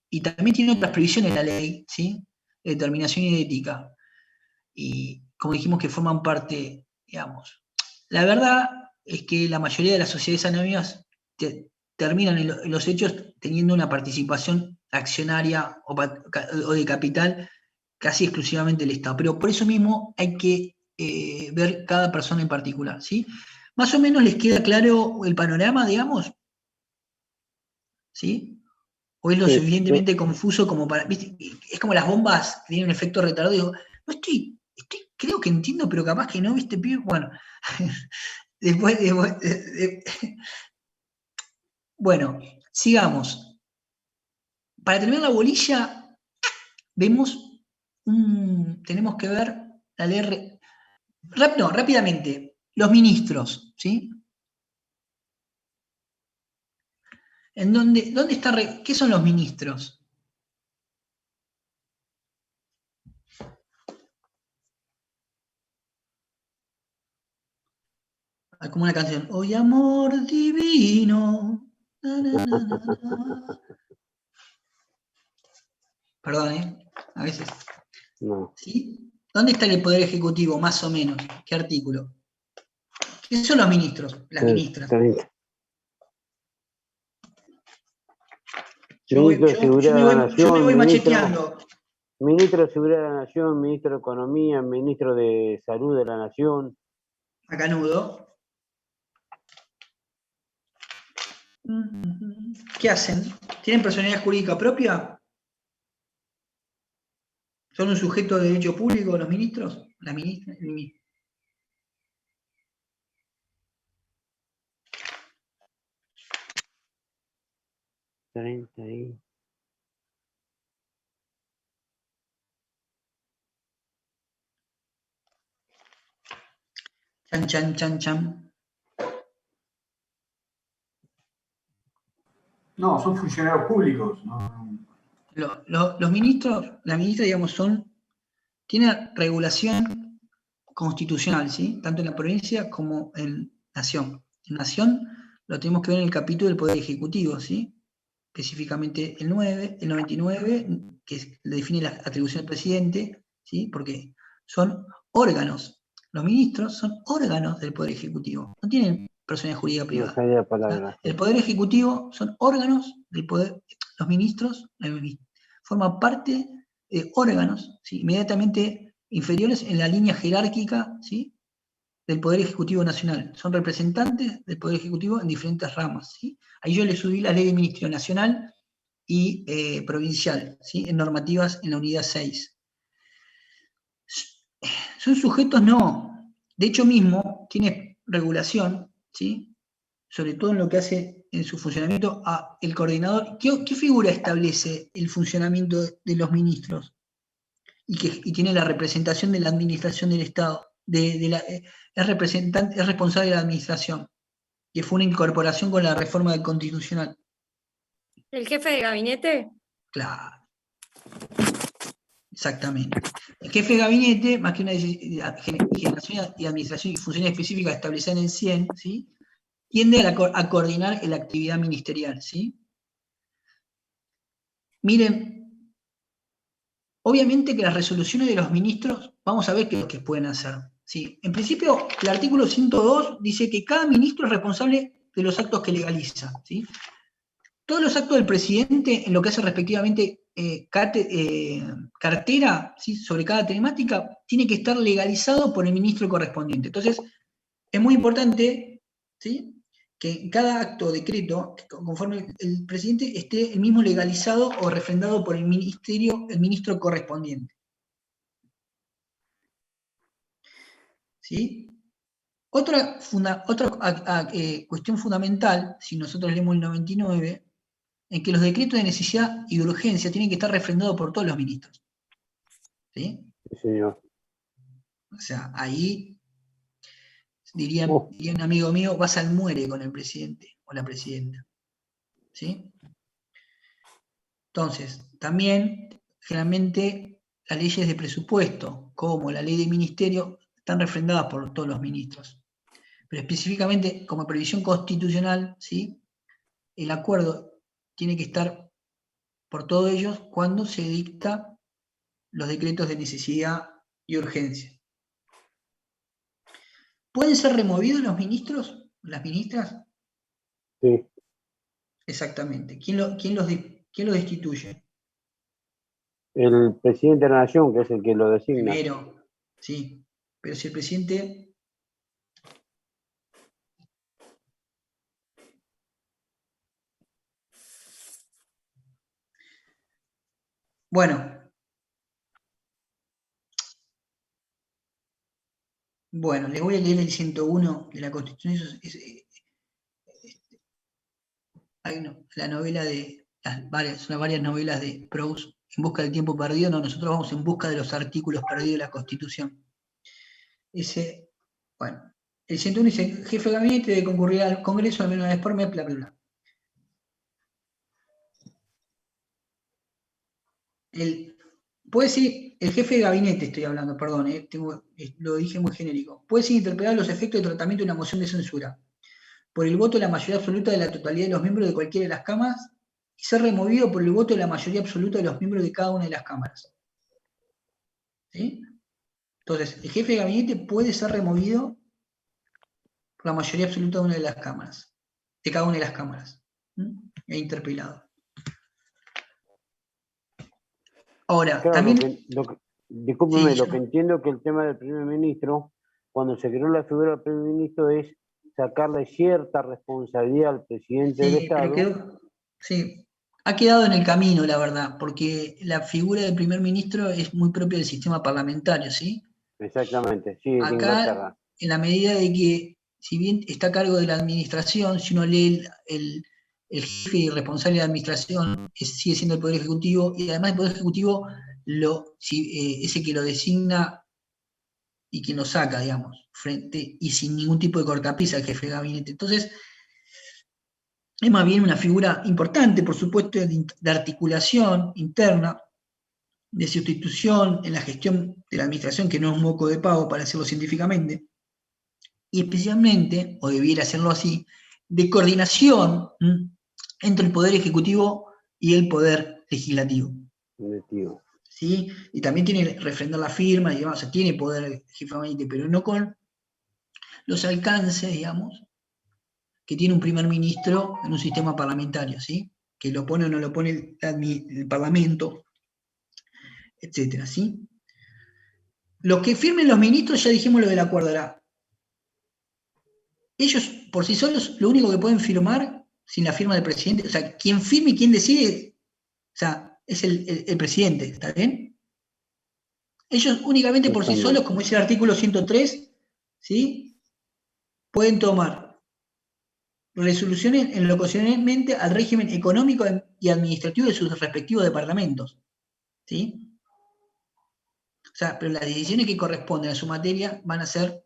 S1: y también tiene otras previsiones la ley, ¿sí? De determinación y de ética. Y como dijimos que forman parte, digamos. La verdad es que la mayoría de las sociedades anónimas terminan en los hechos teniendo una participación accionaria o de capital casi exclusivamente del Estado. Pero por eso mismo hay que ver cada persona en particular, ¿sí? Más o menos les queda claro el panorama, digamos, ¿sí? ¿O es lo suficientemente confuso como para, ¿viste? Es como las bombas que tienen un efecto retardado, digo, no creo que entiendo, pero capaz que no, ¿viste, pibe? Bueno, bueno, sigamos. Para terminar la bolilla, tenemos que ver la ley, rápidamente, los ministros, ¿sí? ¿Dónde está, qué son los ministros? Hay como una canción, hoy amor divino. Na, na, na, na, na. Perdón, a veces.
S6: No.
S1: ¿Sí? ¿Dónde está el Poder Ejecutivo, más o menos? ¿Qué artículo? ¿Qué son los ministros? Las ministras.
S6: Ministro de Seguridad de la Nación,
S1: yo me voy macheteando.
S6: Ministro de Seguridad de la Nación, Ministro de Economía, Ministro de Salud de la Nación.
S1: Macanudo. ¿Qué hacen? ¿Tienen personalidad jurídica propia? ¿Son un sujeto de derecho público los ministros? La ministra, el ministro. Chan, chan, chan, chan.
S8: No, son funcionarios públicos. No.
S1: Los ministros, la ministra, digamos, tiene regulación constitucional, ¿sí? Tanto en la provincia como en Nación. En Nación lo tenemos que ver en el capítulo del Poder Ejecutivo, ¿sí? Específicamente el 99, que le define la atribución del presidente, ¿sí? Porque son órganos. Los ministros son órganos del Poder Ejecutivo, no tienen personalidad jurídica privada.
S6: Palabra.
S1: El Poder Ejecutivo son órganos del Poder, los ministros forman parte de órganos, ¿sí? Inmediatamente inferiores en la línea jerárquica, ¿sí? Del Poder Ejecutivo Nacional. Son representantes del Poder Ejecutivo en diferentes ramas, ¿sí? Ahí yo le subí la ley de Ministerio Nacional y provincial, ¿sí? En normativas en la unidad 6. ¿Son sujetos? No. De hecho mismo tiene regulación, ¿sí? Sobre todo en lo que hace en su funcionamiento el coordinador. ¿Qué figura establece el funcionamiento de los ministros? Y tiene la representación de la administración del Estado. Es responsable de la administración, que fue una incorporación con la reforma del Constitucional.
S2: ¿El jefe de gabinete?
S1: Claro. Exactamente. El jefe de gabinete, más que una generación y administración y funciones específicas establecidas en el 100, ¿sí? Tiende a coordinar la actividad ministerial, ¿sí? Miren, obviamente que las resoluciones de los ministros, vamos a ver qué es lo que pueden hacer. ¿Sí? En principio, el artículo 102 dice que cada ministro es responsable de los actos que legaliza, ¿sí? Todos los actos del presidente, en lo que hace respectivamente cartera, ¿sí? Sobre cada temática, tiene que estar legalizado por el ministro correspondiente. Entonces, es muy importante, ¿sí? Que cada acto o decreto, conforme el presidente, esté el mismo legalizado o refrendado por el ministro correspondiente. ¿Sí? Otra cuestión fundamental, si nosotros leemos el 99, en que los decretos de necesidad y de urgencia tienen que estar refrendados por todos los ministros. ¿Sí?
S6: Sí, señor.
S1: O sea, ahí diría un amigo mío, vas al muere con el presidente o la presidenta. ¿Sí? Entonces, también, generalmente, las leyes de presupuesto, como la ley de ministerio, están refrendadas por todos los ministros. Pero específicamente, como previsión constitucional, ¿sí? El acuerdo tiene que estar por todos ellos cuando se dicta los decretos de necesidad y urgencia. ¿Pueden ser removidos los ministros, las ministras?
S6: Sí.
S1: Exactamente. ¿Quién los destituye?
S6: El presidente de la Nación, que es el que lo designa.
S1: Primero, sí. Pero si el presidente... Bueno, les voy a leer el 101 de la Constitución. La novela de... Son varias novelas de Proust, En busca del tiempo perdido. No, nosotros vamos en busca de los artículos perdidos de la Constitución. El 101 dice, jefe de gabinete debe concurrir al Congreso al menos una vez por mes, bla, bla, bla. Puede ser, el jefe de gabinete estoy hablando, perdón, lo dije muy genérico. Puede ser interpelar los efectos de tratamiento de una moción de censura por el voto de la mayoría absoluta de la totalidad de los miembros de cualquiera de las cámaras y ser removido por el voto de la mayoría absoluta de los miembros de cada una de las cámaras. ¿Sí? Entonces, el jefe de gabinete puede ser removido por la mayoría absoluta de una de las cámaras, de cada una de las cámaras, e interpelado. Ahora,
S6: claro,
S1: también...
S6: Discúlpeme,
S1: Sí,
S6: lo que entiendo que el tema del primer ministro, cuando se creó la figura del primer ministro, es sacarle cierta responsabilidad al presidente del Estado.
S1: Sí, ha quedado en el camino, la verdad, porque la figura del primer ministro es muy propia del sistema parlamentario, ¿sí?
S6: Exactamente, sí, de
S1: Acá,
S6: Inglaterra.
S1: en la medida de que, si bien está a cargo de la administración, si uno lee el jefe responsable de la administración, sigue siendo el Poder Ejecutivo, y además el Poder Ejecutivo ese que lo designa y quien lo saca, digamos, y sin ningún tipo de cortapisa el jefe de gabinete. Entonces, es más bien una figura importante, por supuesto, de articulación interna, de sustitución en la gestión de la administración, que no es un moco de pavo, para decirlo científicamente, y especialmente, o debiera serlo así, de coordinación entre el Poder Ejecutivo y el Poder Legislativo. ¿Sí? Y también tiene que refrendar la firma, digamos, o sea, tiene poder jefe, pero no con los alcances, digamos, que tiene un primer ministro en un sistema parlamentario, ¿sí? Que lo pone o no lo pone el Parlamento, etcétera, ¿sí? Lo que firmen los ministros, ya dijimos lo del acuerdo, ellos por sí solos lo único que pueden firmar sin la firma del presidente, o sea, quien firme y quien decide, o sea, es el presidente, ¿está bien? Ellos únicamente por sí solos, como dice el artículo 103, ¿sí? Pueden tomar resoluciones en lo concerniente al régimen económico y administrativo de sus respectivos departamentos, ¿sí? O sea, pero las decisiones que corresponden a su materia van a ser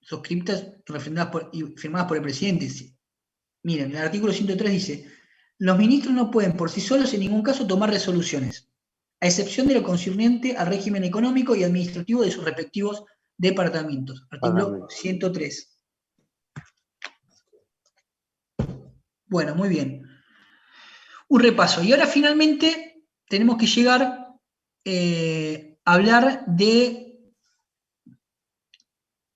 S1: suscriptas y firmadas por el presidente. Miren, el artículo 103 dice, los ministros no pueden por sí solos en ningún caso tomar resoluciones, a excepción de lo concerniente al régimen económico y administrativo de sus respectivos departamentos. Artículo 103. Bueno, muy bien. Un repaso. Y ahora finalmente tenemos que llegar a hablar de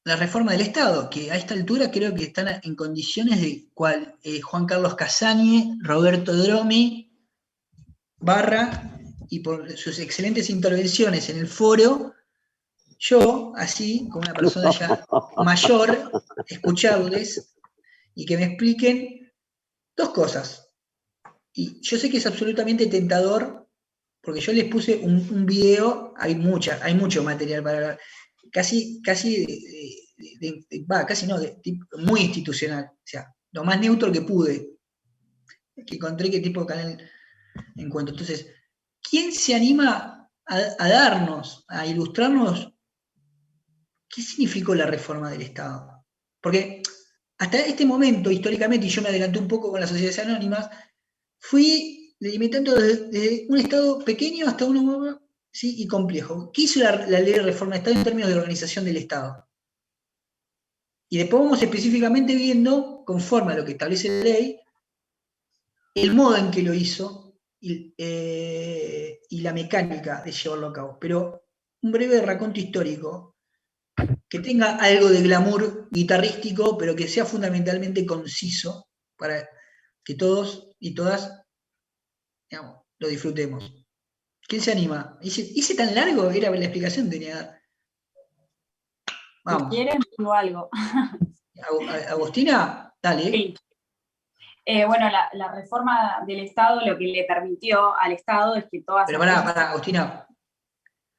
S1: la reforma del Estado, que a esta altura creo que están en condiciones de cual Juan Carlos Casañe, Roberto Dromi, Barra, y por sus excelentes intervenciones en el foro, yo, así, como una persona ya mayor, escucharles y que me expliquen dos cosas. Y yo sé que es absolutamente tentador, porque yo les puse un video, hay mucho material para hablar, casi muy institucional, o sea, lo más neutro que pude, que encontré qué tipo de canal encuentro. Entonces, ¿quién se anima a darnos, a ilustrarnos qué significó la reforma del Estado? porque hasta este momento, históricamente, y yo me adelanté un poco con las sociedades anónimas, fui delimitando desde un Estado pequeño hasta uno, ¿sí?, y complejo. ¿Qué hizo la ley de reforma de Estado en términos de organización del Estado? Y después vamos específicamente viendo, conforme a lo que establece la ley, el modo en que lo hizo y la mecánica de llevarlo a cabo. Pero un breve raconto histórico que tenga algo de glamour guitarrístico, pero que sea fundamentalmente conciso para que todos y todas, digamos, lo disfrutemos. ¿Quién se anima? ¿Hice tan largo? Era la explicación, tenía. Vamos.
S4: Si quieren, digo algo.
S1: Agostina, dale.
S4: Sí. Bueno, la reforma del Estado lo que le permitió al Estado es que todas...
S1: Pero pará, Agostina.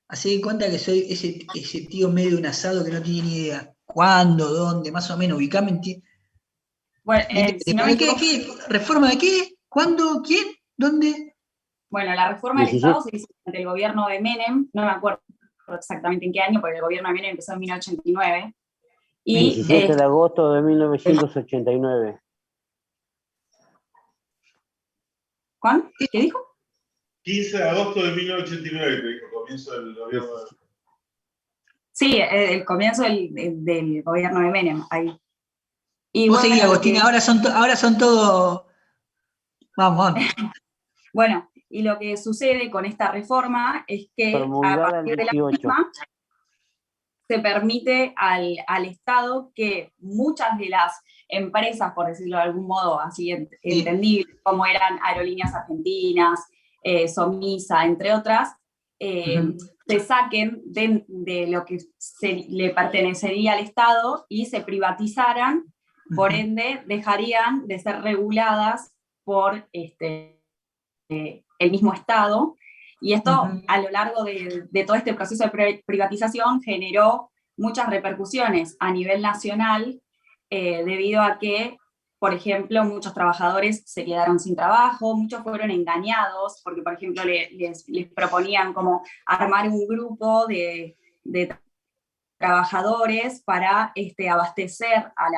S1: Hacé de cuenta que soy ese tío medio de un asado que no tiene ni idea. ¿Cuándo? ¿Dónde? Más o menos, ubicame en
S4: Bueno, si no me equivoco,
S1: ¿Qué? ¿Reforma de qué? ¿Cuándo? ¿Quién? ¿Dónde?
S4: bueno, la reforma del
S6: 17.
S4: Estado se hizo durante el gobierno de Menem, no me acuerdo exactamente en qué año, porque el gobierno de Menem empezó en 1989. Y
S6: 17 de agosto de 1989.
S4: ¿Juan? ¿Qué dijo?
S3: 15 de agosto de 1989, que dijo, comienzo del gobierno de...
S4: Sí, el comienzo del gobierno de Menem, ahí. Y
S1: Vos
S4: bueno,
S1: seguís, Agostina, ahora son todos. Vamos.
S4: Bueno, y lo que sucede con esta reforma es que a
S6: Promulgada el
S4: partir de la
S6: 18.
S4: misma se permite al Estado que muchas de las empresas, por decirlo de algún modo así entendible, como eran Aerolíneas Argentinas, Somisa, entre otras, se saquen de lo que le pertenecería al Estado y se privatizaran, por ende dejarían de ser reguladas por el mismo Estado, y esto a lo largo de todo este proceso de privatización generó muchas repercusiones a nivel nacional, debido a que, por ejemplo, muchos trabajadores se quedaron sin trabajo, muchos fueron engañados, porque, por ejemplo, les proponían como armar un grupo de trabajadores para abastecer a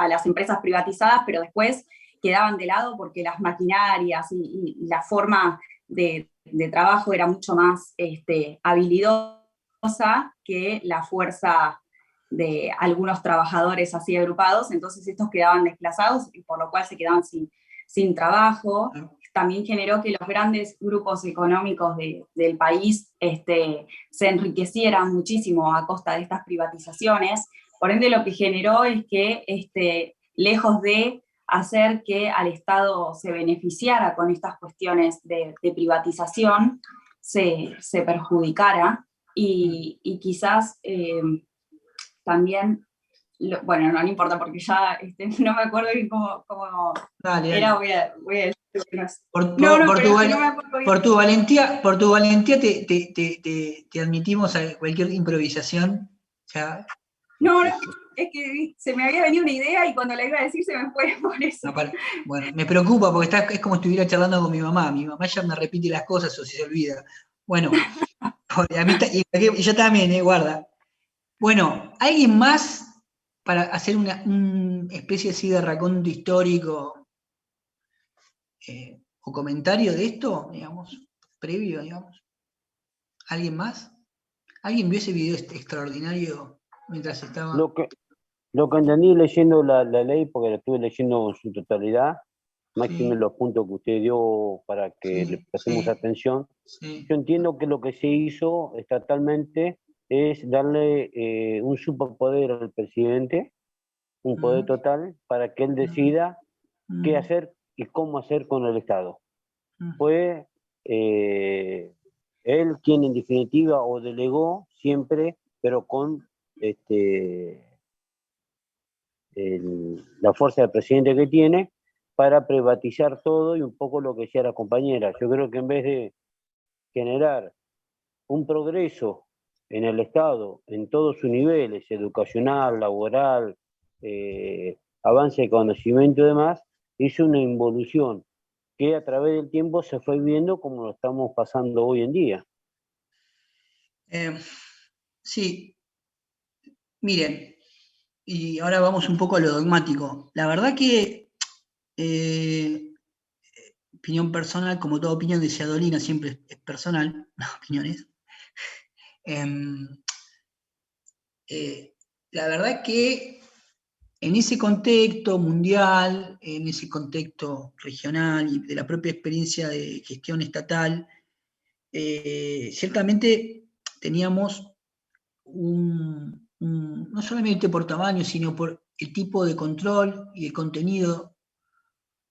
S4: las empresas privatizadas, pero después quedaban de lado porque las maquinarias y la forma de trabajo era mucho más habilidosa que la fuerza de algunos trabajadores así agrupados, entonces estos quedaban desplazados y por lo cual se quedaban sin trabajo. También generó que los grandes grupos económicos del país se enriquecieran muchísimo a costa de estas privatizaciones. Por ende, lo que generó es que, lejos de hacer que al Estado se beneficiara con estas cuestiones de privatización, se perjudicara, y quizás también, bueno, no importa porque ya no me acuerdo bien cómo
S1: Dale.
S4: era, voy a decir que no es.
S1: Por tu valentía te admitimos a cualquier improvisación. Ya.
S4: No, es que se me había venido una idea y cuando la iba a decir se me fue por eso.
S1: No, bueno, me preocupa porque es como si estuviera charlando con mi mamá. Mi mamá ya me repite las cosas o se olvida. Bueno, a mí y yo también, guarda. Bueno, ¿alguien más para hacer una especie así de raconto histórico o comentario de esto, digamos, previo, digamos? ¿Alguien más? ¿Alguien vio ese video extraordinario mientras estaba?
S6: Lo que entendí leyendo la ley, porque la estuve leyendo en su totalidad, máximo los puntos que usted dio para que le prestemos atención. Yo entiendo que lo que se hizo estatalmente es darle un superpoder al presidente, un poder total, para que él decida qué hacer y cómo hacer con el Estado. Fue él quien en definitiva o delegó siempre, pero con la fuerza del presidente que tiene, para privatizar todo, y un poco lo que decía la compañera. Yo creo que en vez de generar un progreso en el Estado, en todos sus niveles, educacional, laboral, avance de conocimiento y demás, hizo una involución que a través del tiempo se fue viendo como lo estamos pasando hoy en día.
S1: Sí, miren, y ahora vamos un poco a lo dogmático. La verdad que, opinión personal, como toda opinión de Seadolina, siempre es personal, las opiniones. La verdad que en ese contexto mundial, en ese contexto regional y de la propia experiencia de gestión estatal, ciertamente teníamos no solamente por tamaño, sino por el tipo de control y el contenido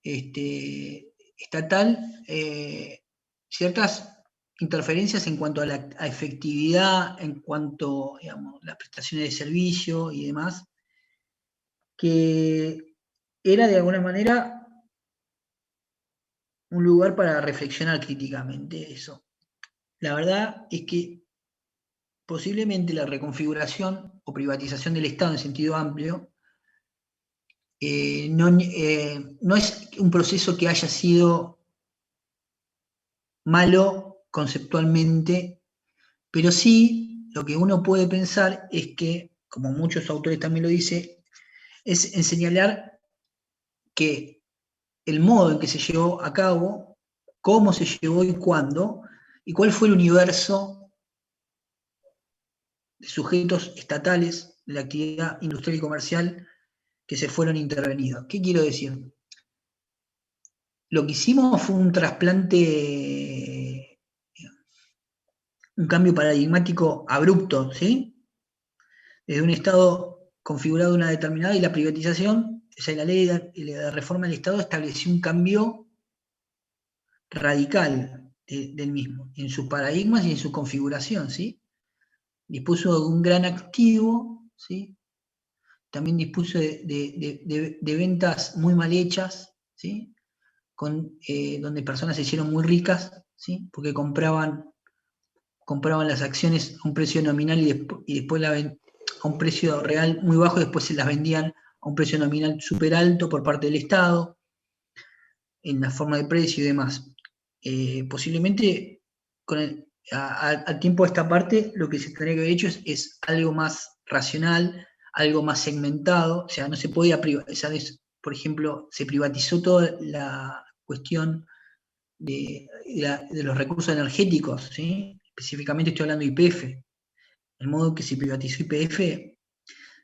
S1: estatal, ciertas interferencias en cuanto a la efectividad, en cuanto a las prestaciones de servicio y demás, que era de alguna manera un lugar para reflexionar críticamente eso. La verdad es que posiblemente la reconfiguración o privatización del Estado en sentido amplio no es un proceso que haya sido malo conceptualmente, pero sí lo que uno puede pensar es que, como muchos autores también lo dicen, es en señalar que el modo en que se llevó a cabo, cómo se llevó y cuándo, y cuál fue el universo de sujetos estatales de la actividad industrial y comercial que se fueron intervenidos. ¿Qué quiero decir? Lo que hicimos fue un trasplante, un cambio paradigmático abrupto, ¿sí? Desde un Estado configurado de una determinada y la privatización, o sea, la ley de reforma del Estado estableció un cambio radical del mismo, en sus paradigmas y en su configuración, ¿sí? Dispuso de un gran activo, ¿sí? También dispuso de ventas muy mal hechas, ¿sí? Donde personas se hicieron muy ricas, ¿sí? Porque compraban las acciones a un precio nominal y después a un precio real muy bajo, y después se las vendían a un precio nominal súper alto por parte del Estado, en la forma de precio y demás. Posiblemente al tiempo de esta parte lo que se tendría que haber hecho es algo más racional, algo más segmentado, o sea, no se podía privatizar, por ejemplo, se privatizó toda la cuestión de los recursos energéticos, ¿sí? Específicamente estoy hablando de YPF. El modo que se privatizó YPF,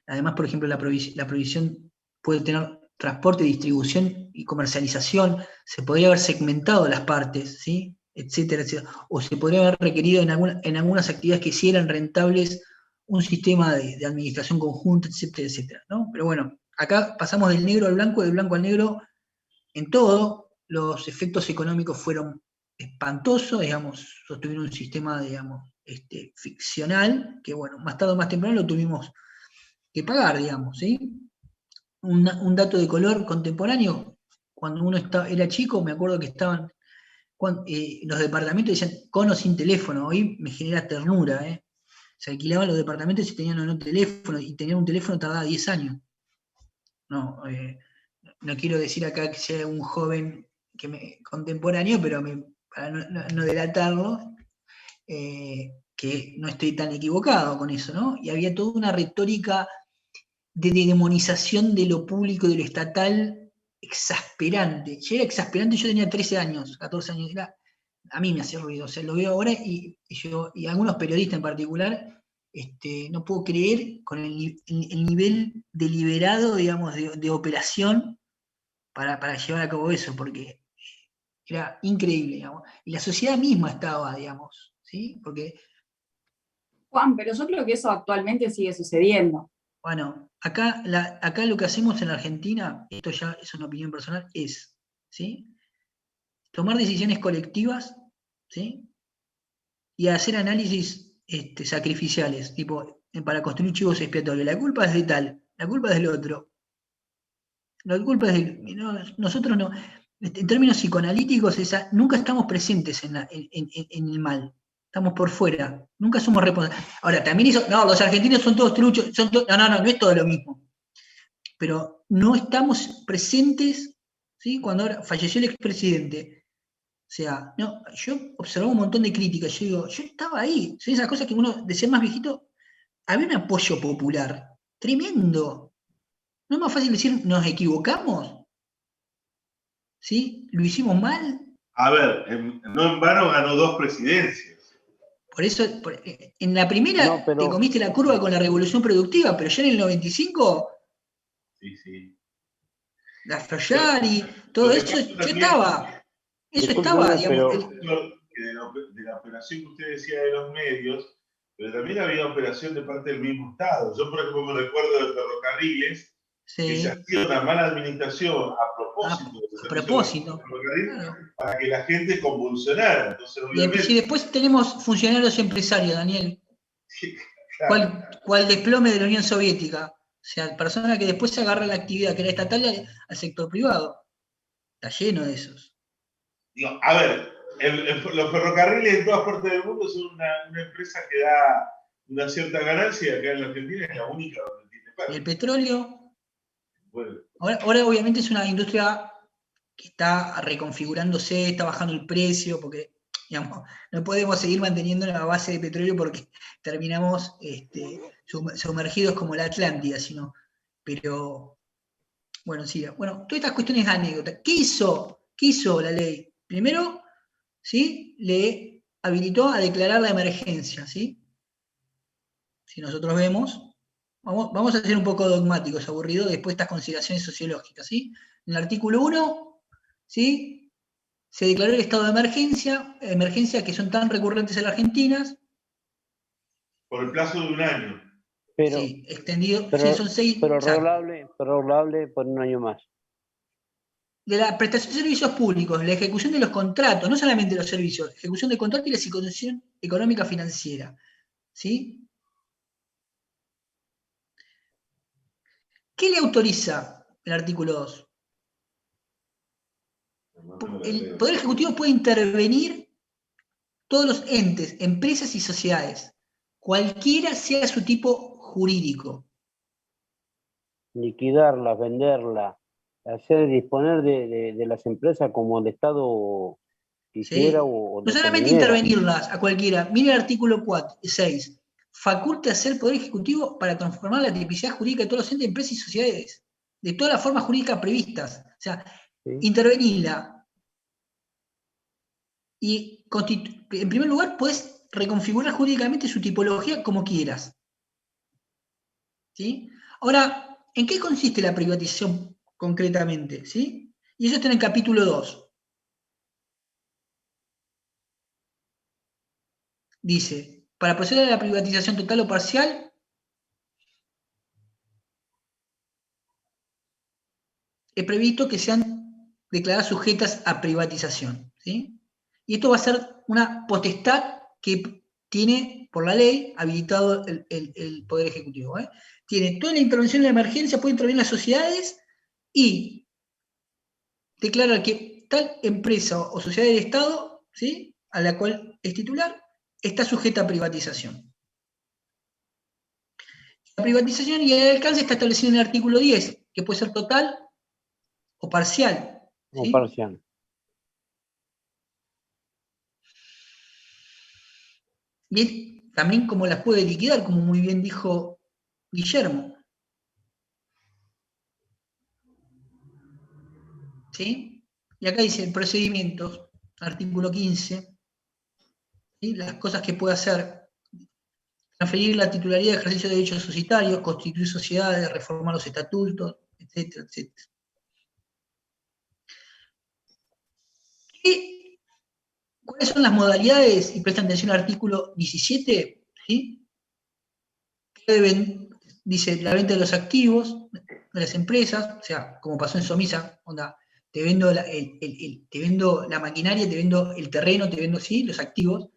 S1: además, por ejemplo, la provisión puede tener transporte, distribución y comercialización, se podría haber segmentado las partes, ¿sí? Etcétera, etcétera. O se podría haber requerido en algunas actividades que sí eran rentables un sistema de administración conjunta, etcétera, etcétera, ¿no? Pero bueno, acá pasamos del negro al blanco, del blanco al negro en todo. Los efectos económicos fueron espantosos, digamos, sostuvieron un sistema, digamos, ficcional, que bueno, más tarde o más temprano lo tuvimos que pagar, digamos, ¿sí? Un dato de color contemporáneo, cuando uno era chico, me acuerdo que estaban los departamentos, decían con o sin teléfono. Hoy me genera ternura, ¿eh? Se alquilaban los departamentos y tenían o no teléfono, y tener un teléfono tardaba 10 años. No quiero decir acá que sea un joven contemporáneo, pero para no delatarlo, que no estoy tan equivocado con eso, ¿no? Y había toda una retórica de demonización de lo público, de lo estatal, exasperante. Ya era exasperante, yo tenía 13 años, 14 años, a mí me hace ruido, o sea, lo veo ahora y algunos periodistas en particular, no puedo creer con el nivel deliberado, digamos, de operación para llevar a cabo eso, porque era increíble, digamos. Y la sociedad misma estaba, digamos, ¿sí? Porque...
S4: Juan, pero yo creo que eso actualmente sigue sucediendo.
S1: Bueno, acá lo que hacemos en la Argentina, esto ya es una opinión personal, es, ¿sí? Tomar decisiones colectivas, ¿sí? Y hacer análisis sacrificiales, tipo, para construir chivos expiatorios. La culpa es de tal, la culpa es del otro. La culpa es de... nosotros no... En términos psicoanalíticos, nunca estamos presentes en el mal. Estamos por fuera, nunca somos responsables. Ahora, también eso, no, los argentinos son todos truchos, no es todo lo mismo. Pero no estamos presentes, ¿sí? Cuando ahora falleció el expresidente. O sea, no, yo observaba un montón de críticas, yo digo, yo estaba ahí. Son esas cosas que uno, de ser más viejito, había un apoyo popular tremendo. ¿No es más fácil decir nos equivocamos? ¿Sí? ¿Lo hicimos mal?
S3: A ver, no en vano ganó 2 presidencias.
S1: Por eso, en la primera
S6: No, pero-
S1: te comiste la curva con la revolución productiva, pero ya en el 95,
S3: Sí.
S1: la Frayari, todo
S3: Lo que
S1: eso
S3: pasa
S1: ya
S3: también-
S1: estaba. Eso
S6: Discúlpeme,
S1: estaba, digamos.
S6: pero-
S3: Que de la operación que usted decía de los medios, pero también había operación de parte del mismo Estado. Yo, por ejemplo, me recuerdo de ferrocarriles, que se hacía una mala administración a propósito del servicio
S1: propósito,
S3: de ferrocarril,
S1: claro.
S3: para que la gente convulsionara. Entonces, obviamente,
S1: Si después tenemos funcionarios empresarios, Daniel,
S3: claro,
S1: ¿cuál desplome de la Unión Soviética? O sea, personas que después se agarran la actividad que era estatal al sector privado. Está lleno de esos.
S3: digo, a ver, los ferrocarriles en todas partes del mundo son una empresa que da una cierta ganancia, acá en la Argentina es la única donde tiene
S1: ¿Y
S3: pérdida.
S1: el petróleo?
S3: Bueno,
S1: Ahora obviamente es una industria que está reconfigurándose, está bajando el precio, porque digamos, no podemos seguir manteniendo la base de petróleo porque terminamos sumergidos como la Atlántida, pero bueno, sí, bueno, todas estas cuestiones de anécdotas. ¿Qué hizo la ley? Primero, ¿sí? Le habilitó a declarar la emergencia, ¿sí? Si nosotros vemos, vamos a ser un poco dogmáticos, aburridos, después estas consideraciones sociológicas, ¿sí? En el artículo 1, ¿sí? Se declaró el estado de emergencia que son tan recurrentes en la Argentina.
S3: por el plazo de 1 año.
S6: Pero,
S1: Sí, extendido,
S6: pero,
S1: sí, son 6.
S6: pero rolable por 1 año más.
S1: De la prestación de servicios públicos, la ejecución de los contratos, no solamente los servicios, ejecución de contratos y la situación económica financiera, ¿sí? ¿Qué le autoriza el artículo 2? El Poder Ejecutivo puede intervenir todos los entes, empresas y sociedades, cualquiera sea su tipo jurídico.
S6: Liquidarlas, venderlas, disponer de las empresas como el Estado quisiera
S1: ¿Sí?
S6: o
S1: No solamente intervenirlas a cualquiera, mire el artículo 6, faculte hacer el Poder Ejecutivo para transformar la tipicidad jurídica de todos los entes, empresas y sociedades, de todas las formas jurídicas previstas. O sea,
S6: ¿sí?
S1: intervenirla. Y en primer lugar, puedes reconfigurar jurídicamente su tipología como quieras. ¿Sí? Ahora, ¿en qué consiste la privatización concretamente? ¿Sí? Y eso está en el capítulo 2. Dice, para proceder a la privatización total o parcial, es previsto que sean declaradas sujetas a privatización. ¿Sí? Y esto va a ser una potestad que tiene, por la ley, habilitado el Poder Ejecutivo. Tiene toda la intervención en la emergencia, puede intervenir las sociedades y declarar que tal empresa o sociedad del Estado, ¿sí?, a la cual es titular, está sujeta a privatización. La privatización y el alcance está establecido en el artículo 10, que puede ser total o parcial. ¿Sí?
S6: O parcial.
S1: Y también como las puede liquidar, como muy bien dijo Guillermo. ¿Sí? Y acá dice procedimientos, artículo 15, ¿sí? Las cosas que puede hacer: transferir la titularidad de ejercicio de derechos societarios, constituir sociedades, reformar los estatutos, etcétera, etcétera. ¿Y cuáles son las modalidades? Y prestan atención al artículo 17, ¿sí? Dice la venta de los activos de las empresas, o sea, como pasó en Somisa, onda, te vendo la maquinaria, te vendo el terreno, te vendo, ¿sí?, los activos.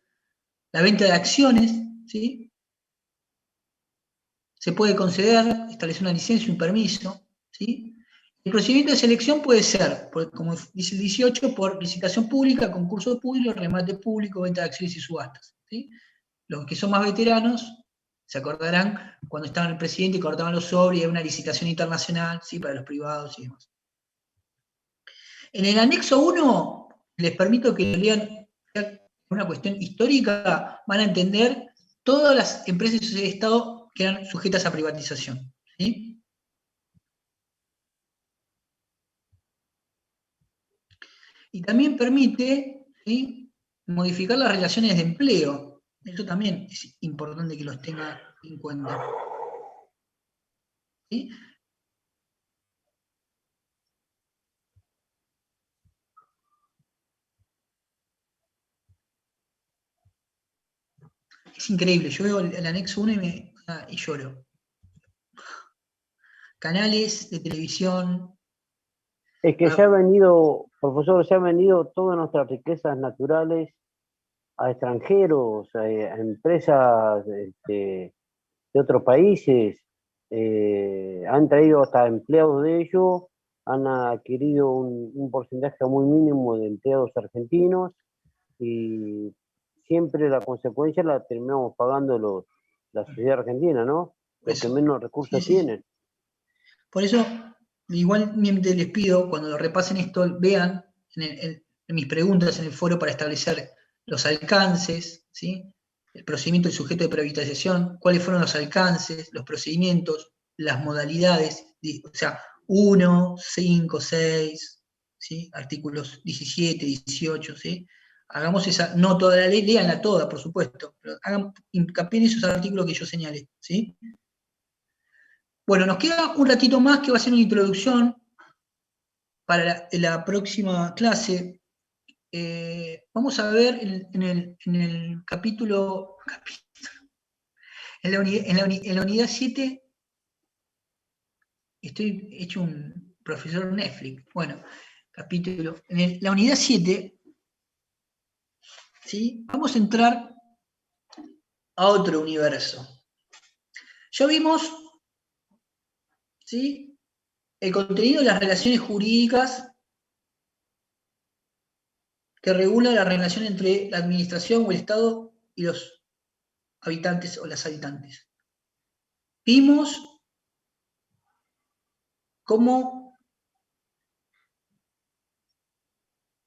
S1: La venta de acciones, ¿sí? Se puede conceder, establecer una licencia, un permiso, ¿sí? El procedimiento de selección puede ser, como dice el 18, por licitación pública, concurso público, remate público, venta de acciones y subastas, ¿sí? Los que son más veteranos se acordarán cuando estaban el presidente y cortaban los sobres y había una licitación internacional, ¿sí?, para los privados y demás. En el anexo 1, les permito que lean una cuestión histórica, van a entender todas las empresas y sociedades de Estado que eran sujetas a privatización. ¿Sí? Y también permite, ¿sí?, modificar las relaciones de empleo. Eso también es importante que los tenga en cuenta. ¿Sí? Es increíble, yo veo el anexo 1 y lloro. Canales de televisión.
S6: Es que se ha venido, profesor, se han venido todas nuestras riquezas naturales a extranjeros, a empresas de otros países, han traído hasta empleados de ellos, han adquirido un porcentaje muy mínimo de empleados argentinos y siempre la consecuencia la terminamos pagando la sociedad argentina, ¿no? Los que menos recursos tienen.
S1: Por eso, igualmente les pido, cuando lo repasen esto, vean en mis preguntas en el foro para establecer los alcances, ¿sí?, el procedimiento del sujeto de privatización, cuáles fueron los alcances, los procedimientos, las modalidades, o sea, 1, 5, 6, ¿sí?, artículos 17, 18, ¿sí? Hagamos esa, no toda la ley, léanla toda, por supuesto, pero hagan hincapié en esos artículos que yo señalé, ¿sí? Bueno, nos queda un ratito más que va a ser una introducción para la próxima clase. Vamos a ver en el capítulo, en la unidad 7, estoy hecho un profesor Netflix. Bueno, capítulo, en la unidad 7, ¿sí?, vamos a entrar a otro universo. Ya vimos, ¿sí?, el contenido de las relaciones jurídicas que regula la relación entre la administración o el Estado y los habitantes o las habitantes. Vimos cómo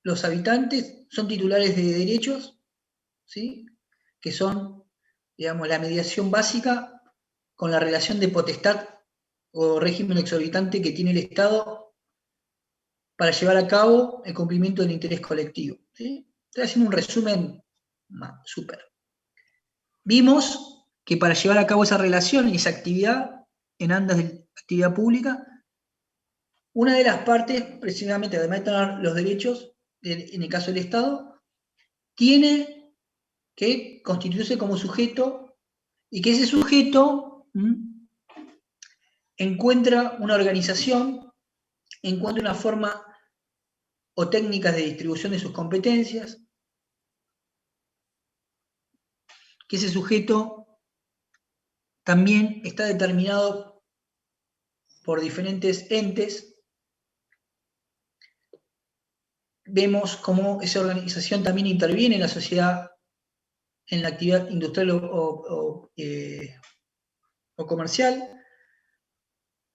S1: los habitantes son titulares de derechos, ¿sí?, que son, digamos, la mediación básica con la relación de potestad o régimen exorbitante que tiene el Estado para llevar a cabo el cumplimiento del interés colectivo, ¿sí? Estoy haciendo un resumen súper. Vimos que para llevar a cabo esa relación y esa actividad en andas de actividad pública, una de las partes, precisamente, además de tener los derechos, en el caso del Estado, tiene que constituirse como sujeto y que ese sujeto encuentra una organización, encuentra una forma o técnicas de distribución de sus competencias, que ese sujeto también está determinado por diferentes entes. Vemos cómo esa organización también interviene en la sociedad, en la actividad industrial o comercial,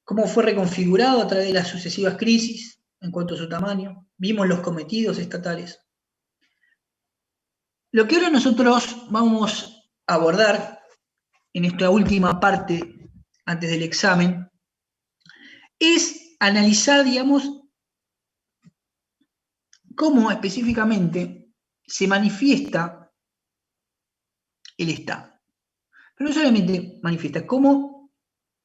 S1: cómo fue reconfigurado a través de las sucesivas crisis en cuanto a su tamaño. Vimos los cometidos estatales. Lo que ahora nosotros vamos a abordar en esta última parte, antes del examen, es analizar, digamos, cómo específicamente se manifiesta el Estado. Pero no solamente manifiesta, cómo,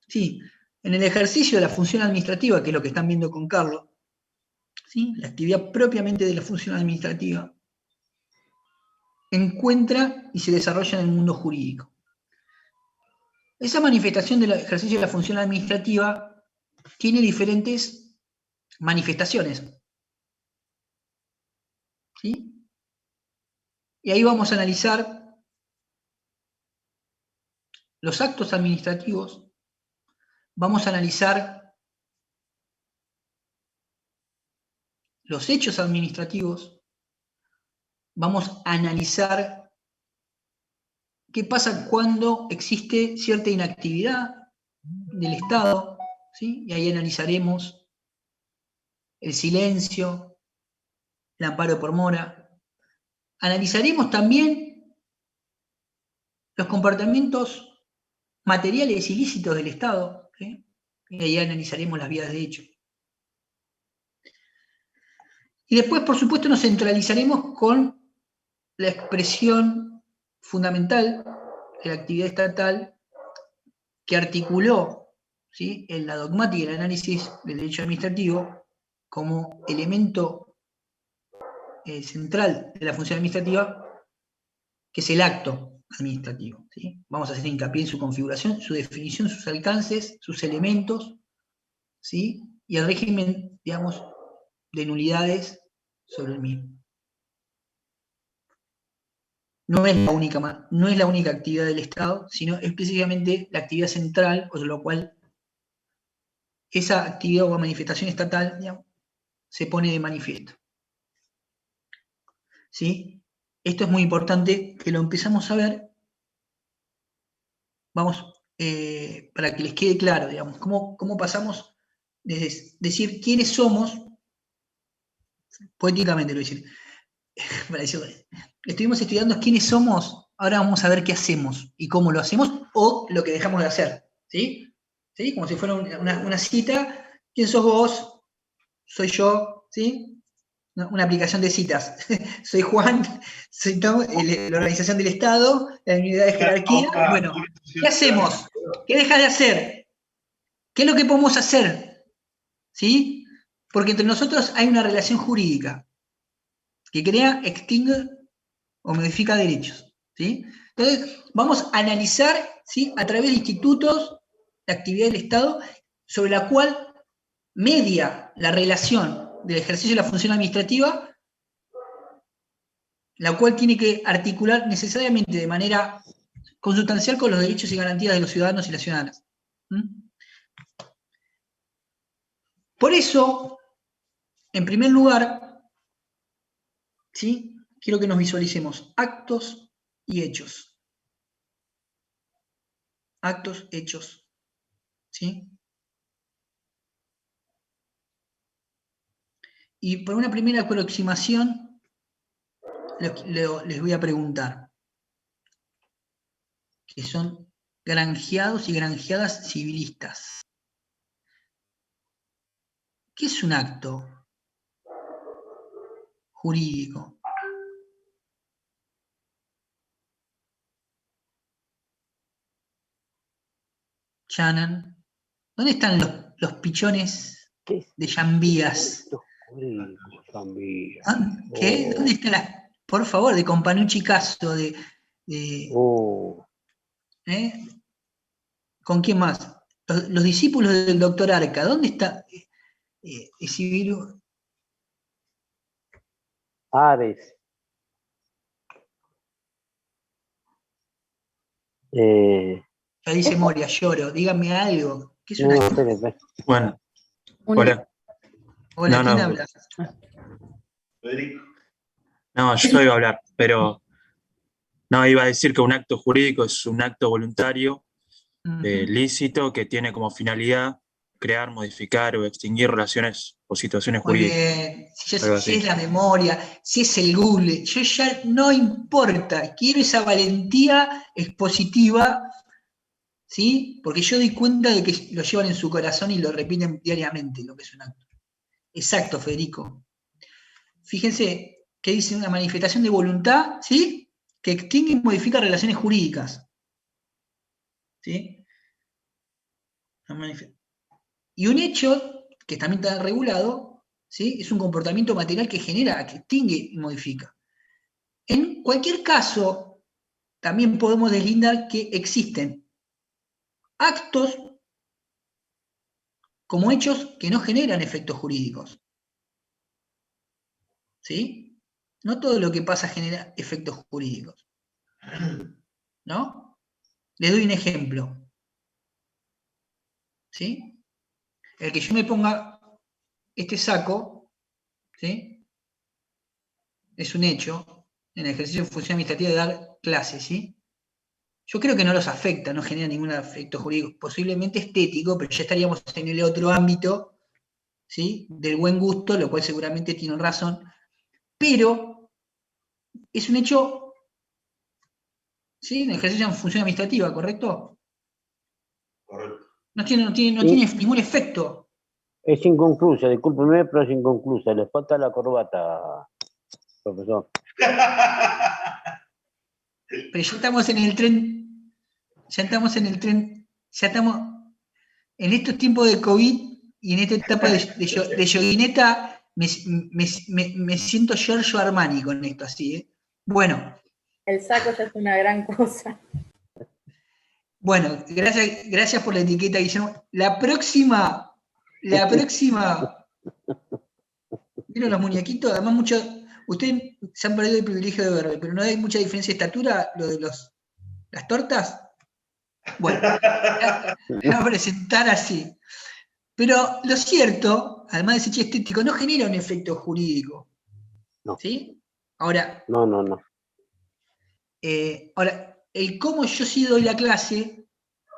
S1: sí, en el ejercicio de la función administrativa, que es lo que están viendo con Carlos, ¿sí?, la actividad propiamente de la función administrativa, encuentra y se desarrolla en el mundo jurídico. Esa manifestación del ejercicio de la función administrativa tiene diferentes manifestaciones, ¿sí? Y ahí vamos a analizar los actos administrativos, vamos a analizar los hechos administrativos, vamos a analizar qué pasa cuando existe cierta inactividad del Estado, ¿sí? Y ahí analizaremos el silencio, el amparo por mora. Analizaremos también los comportamientos materiales ilícitos del Estado, ¿sí? Y ahí analizaremos las vías de hecho. Y después, por supuesto, nos centralizaremos con la expresión fundamental de la actividad estatal que articuló, ¿sí?, en la dogmática y el análisis del derecho administrativo como elemento central de la función administrativa, que es el acto administrativo, ¿sí? Vamos a hacer hincapié en su configuración, su definición, sus alcances, sus elementos, ¿sí?, y el régimen, digamos, de nulidades sobre el mismo. No es la única actividad del Estado, sino específicamente la actividad central, por lo cual esa actividad o manifestación estatal, digamos, se pone de manifiesto. ¿Sí? Esto es muy importante que lo empezamos a ver. Vamos, para que les quede claro, digamos, cómo pasamos de decir quiénes somos, poéticamente lo voy a decir, para decir, estuvimos estudiando quiénes somos, ahora vamos a ver qué hacemos y cómo lo hacemos o lo que dejamos de hacer, ¿sí? ¿Sí? Como si fuera una cita, ¿quién sos vos? Soy yo, ¿sí? Una aplicación de citas. Soy Juan, soy la organización del Estado, la unidad de jerarquía. Bueno, ¿qué hacemos? ¿Qué dejas de hacer? ¿Qué es lo que podemos hacer? ¿Sí? Porque entre nosotros hay una relación jurídica que crea, extingue o modifica derechos. ¿Sí? Entonces, vamos a analizar, ¿sí?, a través de institutos de actividad del Estado sobre la cual media la relación del ejercicio de la función administrativa, la cual tiene que articular necesariamente de manera consustancial con los derechos y garantías de los ciudadanos y las ciudadanas. Por eso, en primer lugar, ¿sí?, quiero que nos visualicemos actos y hechos. Actos, hechos. ¿Sí? Y por una primera aproximación, les voy a preguntar, que son granjeados y granjeadas civilistas. ¿Qué es un acto jurídico? Shannon, ¿dónde están los pichones de Llambías? ¿Qué? ¿Dónde están las? Por favor, de Companucci Caso, ¿con quién más? Los discípulos del doctor Arca, ¿dónde está?
S6: Ares.
S1: Ya dice Moria, lloro, díganme algo. ¿Qué es una?
S9: Bueno,
S1: hola. Hola, ¿quién habla?
S3: Federico.
S9: No, yo iba a hablar, pero no, iba a decir que un acto jurídico es un acto voluntario, lícito, que tiene como finalidad crear, modificar o extinguir relaciones o situaciones jurídicas.
S1: Bien, si es la memoria, si es el Google, yo ya no importa, quiero esa valentía expositiva, ¿sí? Porque yo doy cuenta de que lo llevan en su corazón y lo repiten diariamente, lo que es un acto. Exacto, Federico. Fíjense que dice una manifestación de voluntad, ¿sí?, que extingue y modifica relaciones jurídicas. ¿Sí? Y un hecho, que también está regulado, ¿sí?, es un comportamiento material que genera, que extingue y modifica. En cualquier caso, también podemos deslindar que existen actos como hechos que no generan efectos jurídicos. ¿Sí? No todo lo que pasa genera efectos jurídicos. ¿No? Les doy un ejemplo. ¿Sí? El que yo me ponga este saco, ¿sí?, es un hecho en el ejercicio de función administrativa de dar clases, ¿sí? Yo creo que no los afecta, no genera ningún efecto jurídico, posiblemente estético, pero ya estaríamos en el otro ámbito, ¿sí?, del buen gusto, lo cual seguramente tienen razón, pero es un hecho, ¿sí?, en el ejercicio de función administrativa, ¿correcto?
S3: Correcto.
S1: No tiene ningún efecto.
S6: Es inconclusa, discúlpeme, pero es inconclusa. Le falta la corbata, profesor.
S1: Pero ya estamos en el tren, ya estamos en estos tiempos de COVID y en esta etapa de yoguineta, me siento Giorgio Armani con esto, así, ¿eh? Bueno.
S5: El saco ya es una gran cosa.
S1: Bueno, gracias por la etiqueta, Guillermo. La próxima, ¿vieron los muñequitos? Además, ustedes se han perdido el privilegio de verlo, pero no hay mucha diferencia de estatura, lo de las tortas. Bueno, voy a presentar así. Pero lo cierto, además de ese chiste estético, no genera un efecto jurídico.
S6: No.
S1: ¿Sí? Ahora.
S6: No.
S1: Ahora, el cómo yo sí doy la clase,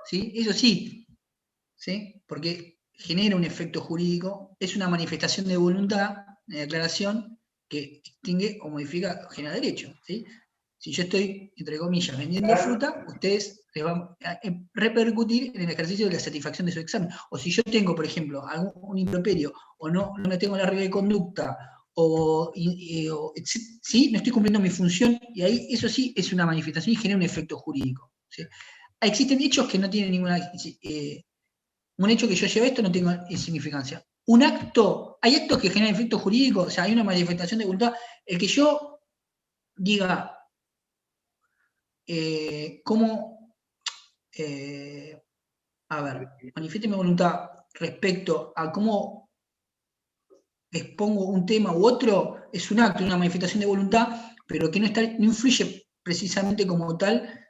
S1: ¿sí? Eso sí, ¿sí? Porque genera un efecto jurídico, es una manifestación de voluntad, de declaración, que extingue o modifica o genera derecho, ¿sí? Si yo estoy, entre comillas, vendiendo fruta, ustedes les van a repercutir en el ejercicio de la satisfacción de su examen. O si yo tengo, por ejemplo, un improperio, o no tengo la regla de conducta, ¿sí? No estoy cumpliendo mi función, y ahí eso sí es una manifestación y genera un efecto jurídico, ¿sí? Existen hechos que no tienen ninguna... un hecho que yo llevo esto no tengo insignificancia. Hay actos que generan efecto jurídico, o sea, hay una manifestación de voluntad. El que yo diga manifieste mi voluntad respecto a cómo expongo un tema u otro, es un acto, una manifestación de voluntad, pero que no influye precisamente como tal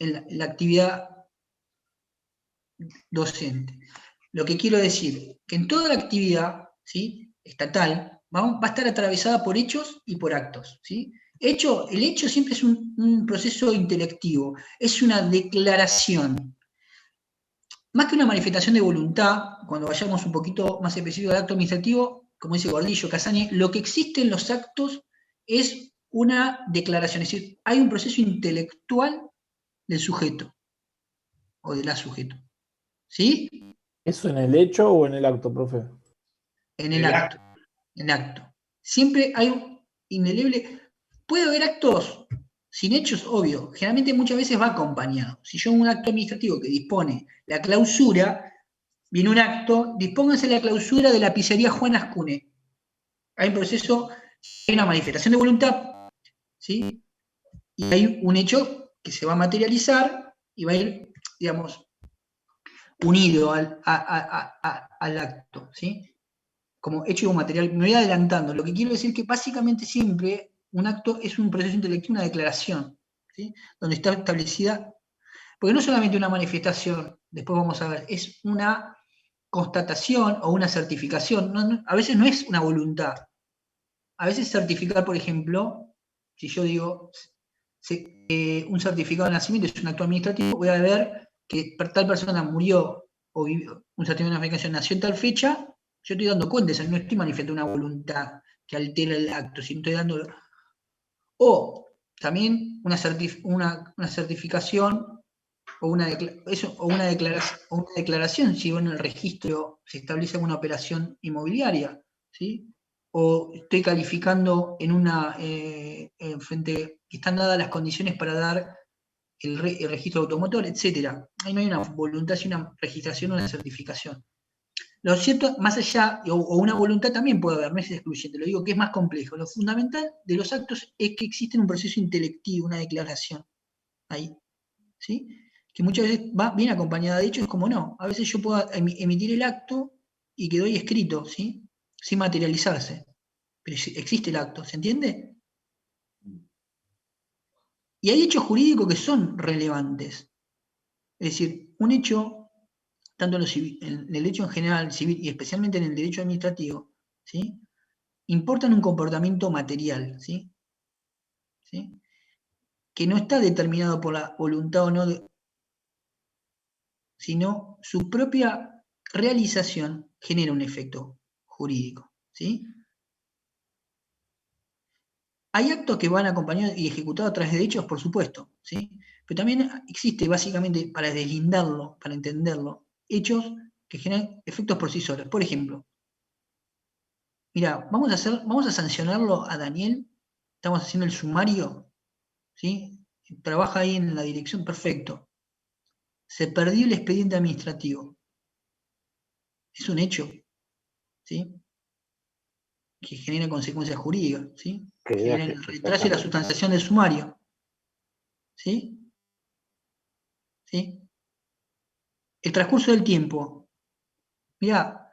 S1: en la actividad docente. Lo que quiero decir, que en toda la actividad, ¿sí?, estatal va a estar atravesada por hechos y por actos, ¿sí? El hecho siempre es un proceso intelectivo, es una declaración. Más que una manifestación de voluntad, cuando vayamos un poquito más específico al acto administrativo, como dice Gordillo, Casani, lo que existe en los actos es una declaración, es decir, hay un proceso intelectual del sujeto o de la sujeto. ¿Sí?
S10: ¿Eso en el hecho o en el acto, profe?
S1: En el acto. En acto. Siempre hay un indeleble. Puede haber actos sin hechos, obvio. Generalmente muchas veces va acompañado. Si yo en un acto administrativo que dispone la clausura, viene un acto, dispónganse la clausura de la pizzería Juan Ascune. Hay un proceso, hay una manifestación de voluntad, ¿sí? Y hay un hecho que se va a materializar y va a ir, digamos, unido al acto, ¿sí? Como hecho material. Me voy adelantando. Lo que quiero decir es que básicamente siempre un acto es un proceso intelectivo, una declaración, ¿sí?, donde está establecida, porque no solamente una manifestación, después vamos a ver, es una constatación o una certificación. A veces no es una voluntad. A veces certificar, por ejemplo, si yo digo un certificado de nacimiento es un acto administrativo, voy a ver que tal persona murió o vivió, un certificado de navegación nació en tal fecha, yo estoy dando cuenta, no estoy manifestando una voluntad que altera el acto, sino estoy dando... O también una certificación o una declaración, si en el registro se establece alguna operación inmobiliaria, ¿sí? O estoy calificando en una frente que están dadas las condiciones para dar el registro automotor, etc. Ahí no hay una voluntad, sino una registración o una certificación. Lo cierto, más allá, o una voluntad también puede haber, no es excluyente, lo digo que es más complejo. Lo fundamental de los actos es que existe un proceso intelectivo, una declaración ahí, ¿sí?, que muchas veces va bien acompañada de hechos, como no. A veces yo puedo emitir el acto y quedó ahí escrito, ¿sí?, sin materializarse. Pero existe el acto, ¿se entiende? Y hay hechos jurídicos que son relevantes. Es decir, un hecho, tanto en el derecho en general, civil, y especialmente en el derecho administrativo, ¿sí?, importan un comportamiento material, ¿sí?, ¿sí?, que no está determinado por la voluntad o no, sino su propia realización genera un efecto jurídico, ¿sí? Hay actos que van acompañados y ejecutados a través de hechos, por supuesto, ¿sí? Pero también existe, básicamente, para deslindarlo, para entenderlo, hechos que generan efectos por sí solos. Por ejemplo, Mira, vamos a sancionarlo a Daniel, estamos haciendo el sumario, ¿sí? Trabaja ahí en la dirección, perfecto. Se perdió el expediente administrativo. Es un hecho, ¿sí? Que genera consecuencias jurídicas, ¿sí? Genera el retraso y la sustanciación del sumario. ¿Sí? ¿Sí? El transcurso del tiempo. Mirá,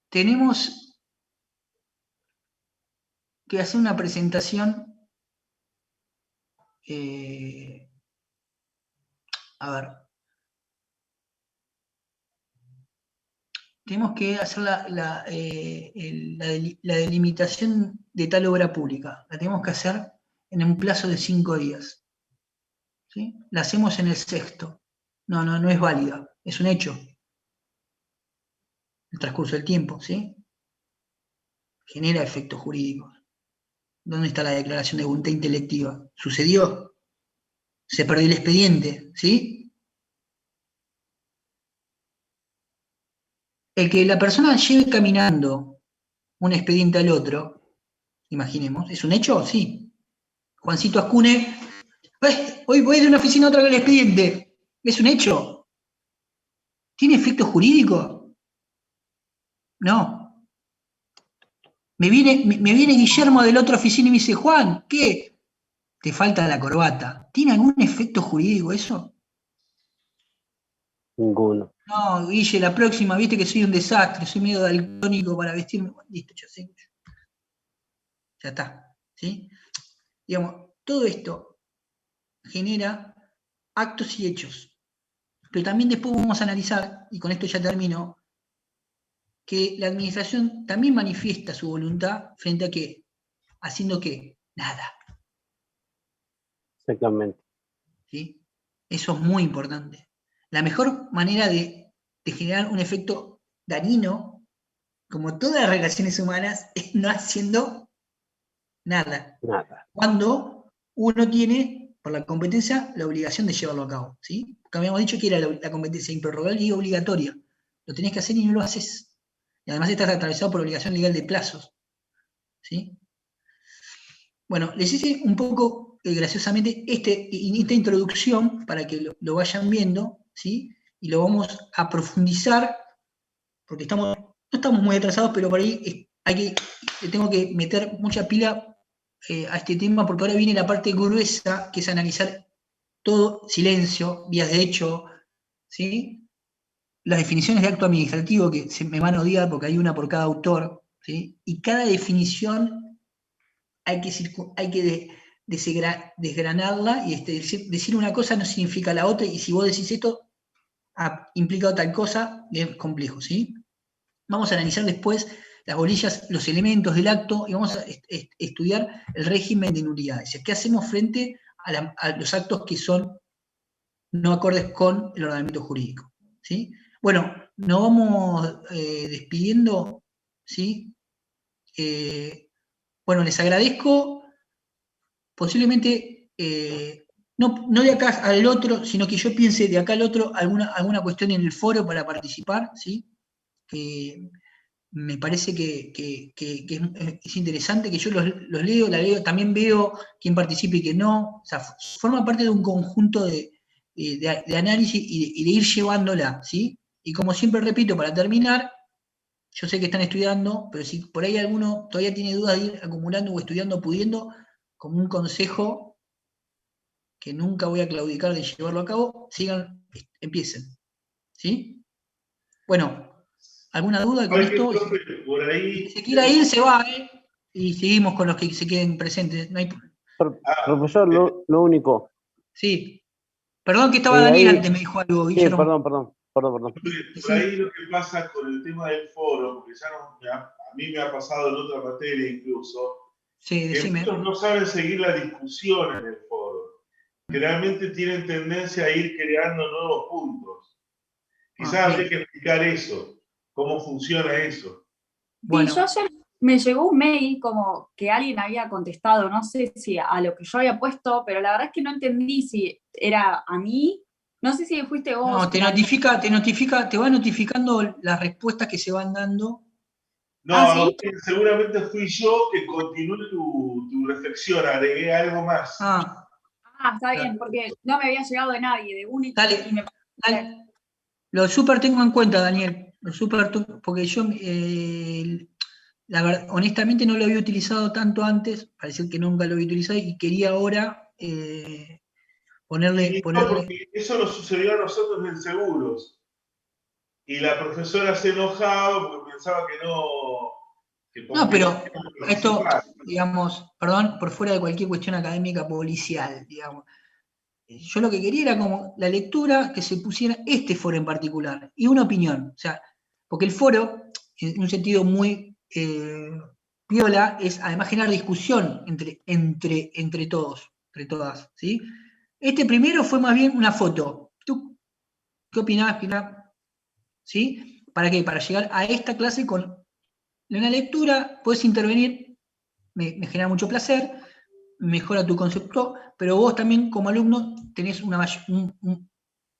S1: tenemos que hacer una presentación. A ver. Tenemos que hacer la delimitación de tal obra pública. La tenemos que hacer en un plazo de 5 días. ¿Sí? La hacemos en el 6º. No es válida. Es un hecho. El transcurso del tiempo, ¿sí? Genera efectos jurídicos. ¿Dónde está la declaración de voluntad intelectiva? ¿Sucedió? Se perdió el expediente, ¿sí? El que la persona lleve caminando un expediente al otro, imaginemos, ¿es un hecho? Sí. Juancito Ascune, hoy voy de una oficina a otra con el expediente. ¿Es un hecho? ¿Tiene efecto jurídico? No. Me viene Guillermo de la otra oficina y me dice, Juan, ¿qué? Te falta la corbata. ¿Tiene algún efecto jurídico eso?
S6: Ninguno.
S1: No, Guille, la próxima, viste que soy un desastre, soy medio daltónico para vestirme. Bueno, listo, ya sé. Ya está. ¿Sí? Digamos, todo esto genera actos y hechos. Pero también después vamos a analizar, y con esto ya termino, que la administración también manifiesta su voluntad frente a qué, haciendo qué, nada.
S6: Exactamente.
S1: ¿Sí? Eso es muy importante. La mejor manera de generar un efecto dañino, como todas las relaciones humanas, es no haciendo nada.
S6: Nada.
S1: Cuando uno tiene, por la competencia, la obligación de llevarlo a cabo. ¿Sí? Porque habíamos dicho que era la competencia improrrogable y obligatoria. Lo tenés que hacer y no lo haces. Y además estás atravesado por obligación legal de plazos. ¿Sí? Bueno, les hice un poco graciosamente esta introducción para que lo vayan viendo, ¿sí? Y lo vamos a profundizar, porque no estamos muy atrasados, pero por ahí tengo que meter mucha pila a este tema, porque ahora viene la parte gruesa, que es analizar todo, silencio, vías de hecho, ¿sí? Las definiciones de acto administrativo, que se me van a odiar porque hay una por cada autor, ¿sí? Y cada definición hay que desgranarla y decir una cosa no significa la otra, y si vos decís esto, implica tal cosa, es complejo, ¿sí? Vamos a analizar después las bolillas, los elementos del acto, y vamos a estudiar el régimen de nulidades. ¿Qué hacemos frente a los actos que son no acordes con el ordenamiento jurídico? ¿Sí? Bueno, nos vamos despidiendo, ¿sí? Bueno, les agradezco. Posiblemente, no de acá al otro, sino que yo piense de acá al otro alguna cuestión en el foro para participar, ¿sí? Me parece que es interesante, que yo los leo, la leo, también veo quién participa y quién no. O sea, forma parte de un conjunto de análisis y de ir llevándola, ¿sí? Y como siempre repito, para terminar, yo sé que están estudiando, pero si por ahí alguno todavía tiene dudas de ir acumulando o estudiando, pudiendo, como un consejo que nunca voy a claudicar de llevarlo a cabo, sigan, empiecen. ¿Sí? Bueno, ¿alguna duda con esto?
S3: Por ahí...
S1: Si se quiera ir, se va, y seguimos con los que se queden presentes. No hay...
S6: Profesor, lo único.
S1: Sí. Perdón que estaba Daniel antes, me dijo algo, Guillermo.
S6: Perdón.
S3: Por ahí lo que pasa con el tema del foro, porque a mí me ha pasado en otra materia incluso, que muchos no saben seguir la discusión en el foro. Generalmente tienen tendencia a ir creando nuevos puntos. Quizás habría que explicar eso, cómo funciona eso.
S4: Bueno. Sí, yo ayer me llegó un mail como que alguien había contestado, no sé si a lo que yo había puesto, pero la verdad es que no entendí si era a mí No sé si fuiste vos.
S1: No, te va notificando las respuestas que se van dando.
S3: No, ¿sí? Seguramente fui yo que continué tu reflexión, agregué algo más.
S4: Está bien, porque no me había llegado de nadie, de único.
S1: Dale. Lo súper tengo en cuenta, Daniel. Porque yo, la verdad, honestamente no lo había utilizado tanto antes, parece que nunca lo había utilizado y quería ahora ponerle...
S3: Porque eso nos sucedió a nosotros en seguros. Y la profesora se enojaba porque pensaba que no...
S1: No, pero esto, digamos, perdón, por fuera de cualquier cuestión académica policial, digamos. Yo lo que quería era como la lectura, que se pusiera este foro en particular, y una opinión. O sea, porque el foro, en un sentido muy piola, es además generar discusión entre todos, entre todas, ¿sí? Este primero fue más bien una foto. ¿Tú qué opinabas, Pilar? ¿Sí? ¿Para qué? Para llegar a esta clase con una lectura, puedes intervenir, me genera mucho placer, mejora tu concepto, pero vos también como alumno tenés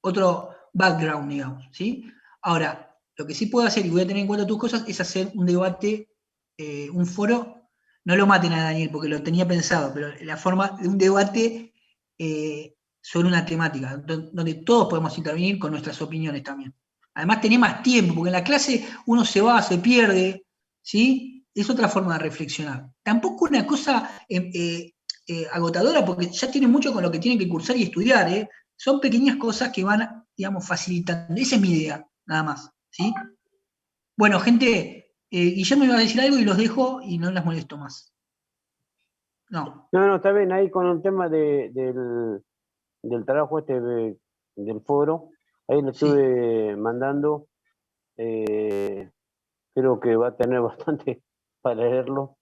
S1: otro background, digamos, ¿sí? Ahora, lo que sí puedo hacer, y voy a tener en cuenta tus cosas, es hacer un debate, un foro, no lo maten a Daniel porque lo tenía pensado, pero la forma de un debate sobre una temática, donde todos podemos intervenir con nuestras opiniones también. Además tenés más tiempo, porque en la clase uno se va, se pierde, ¿sí? Es otra forma de reflexionar. Tampoco una cosa agotadora, porque ya tiene mucho con lo que tienen que cursar y estudiar, ¿eh? Son pequeñas cosas que van, digamos, facilitando. Esa es mi idea, nada más, ¿sí? Bueno, gente, Guillermo iba a decir algo y los dejo y no las molesto más. No.
S6: No, está bien, ahí con el tema del trabajo del foro, ahí lo estuve mandando, creo que va a tener bastante para leerlo,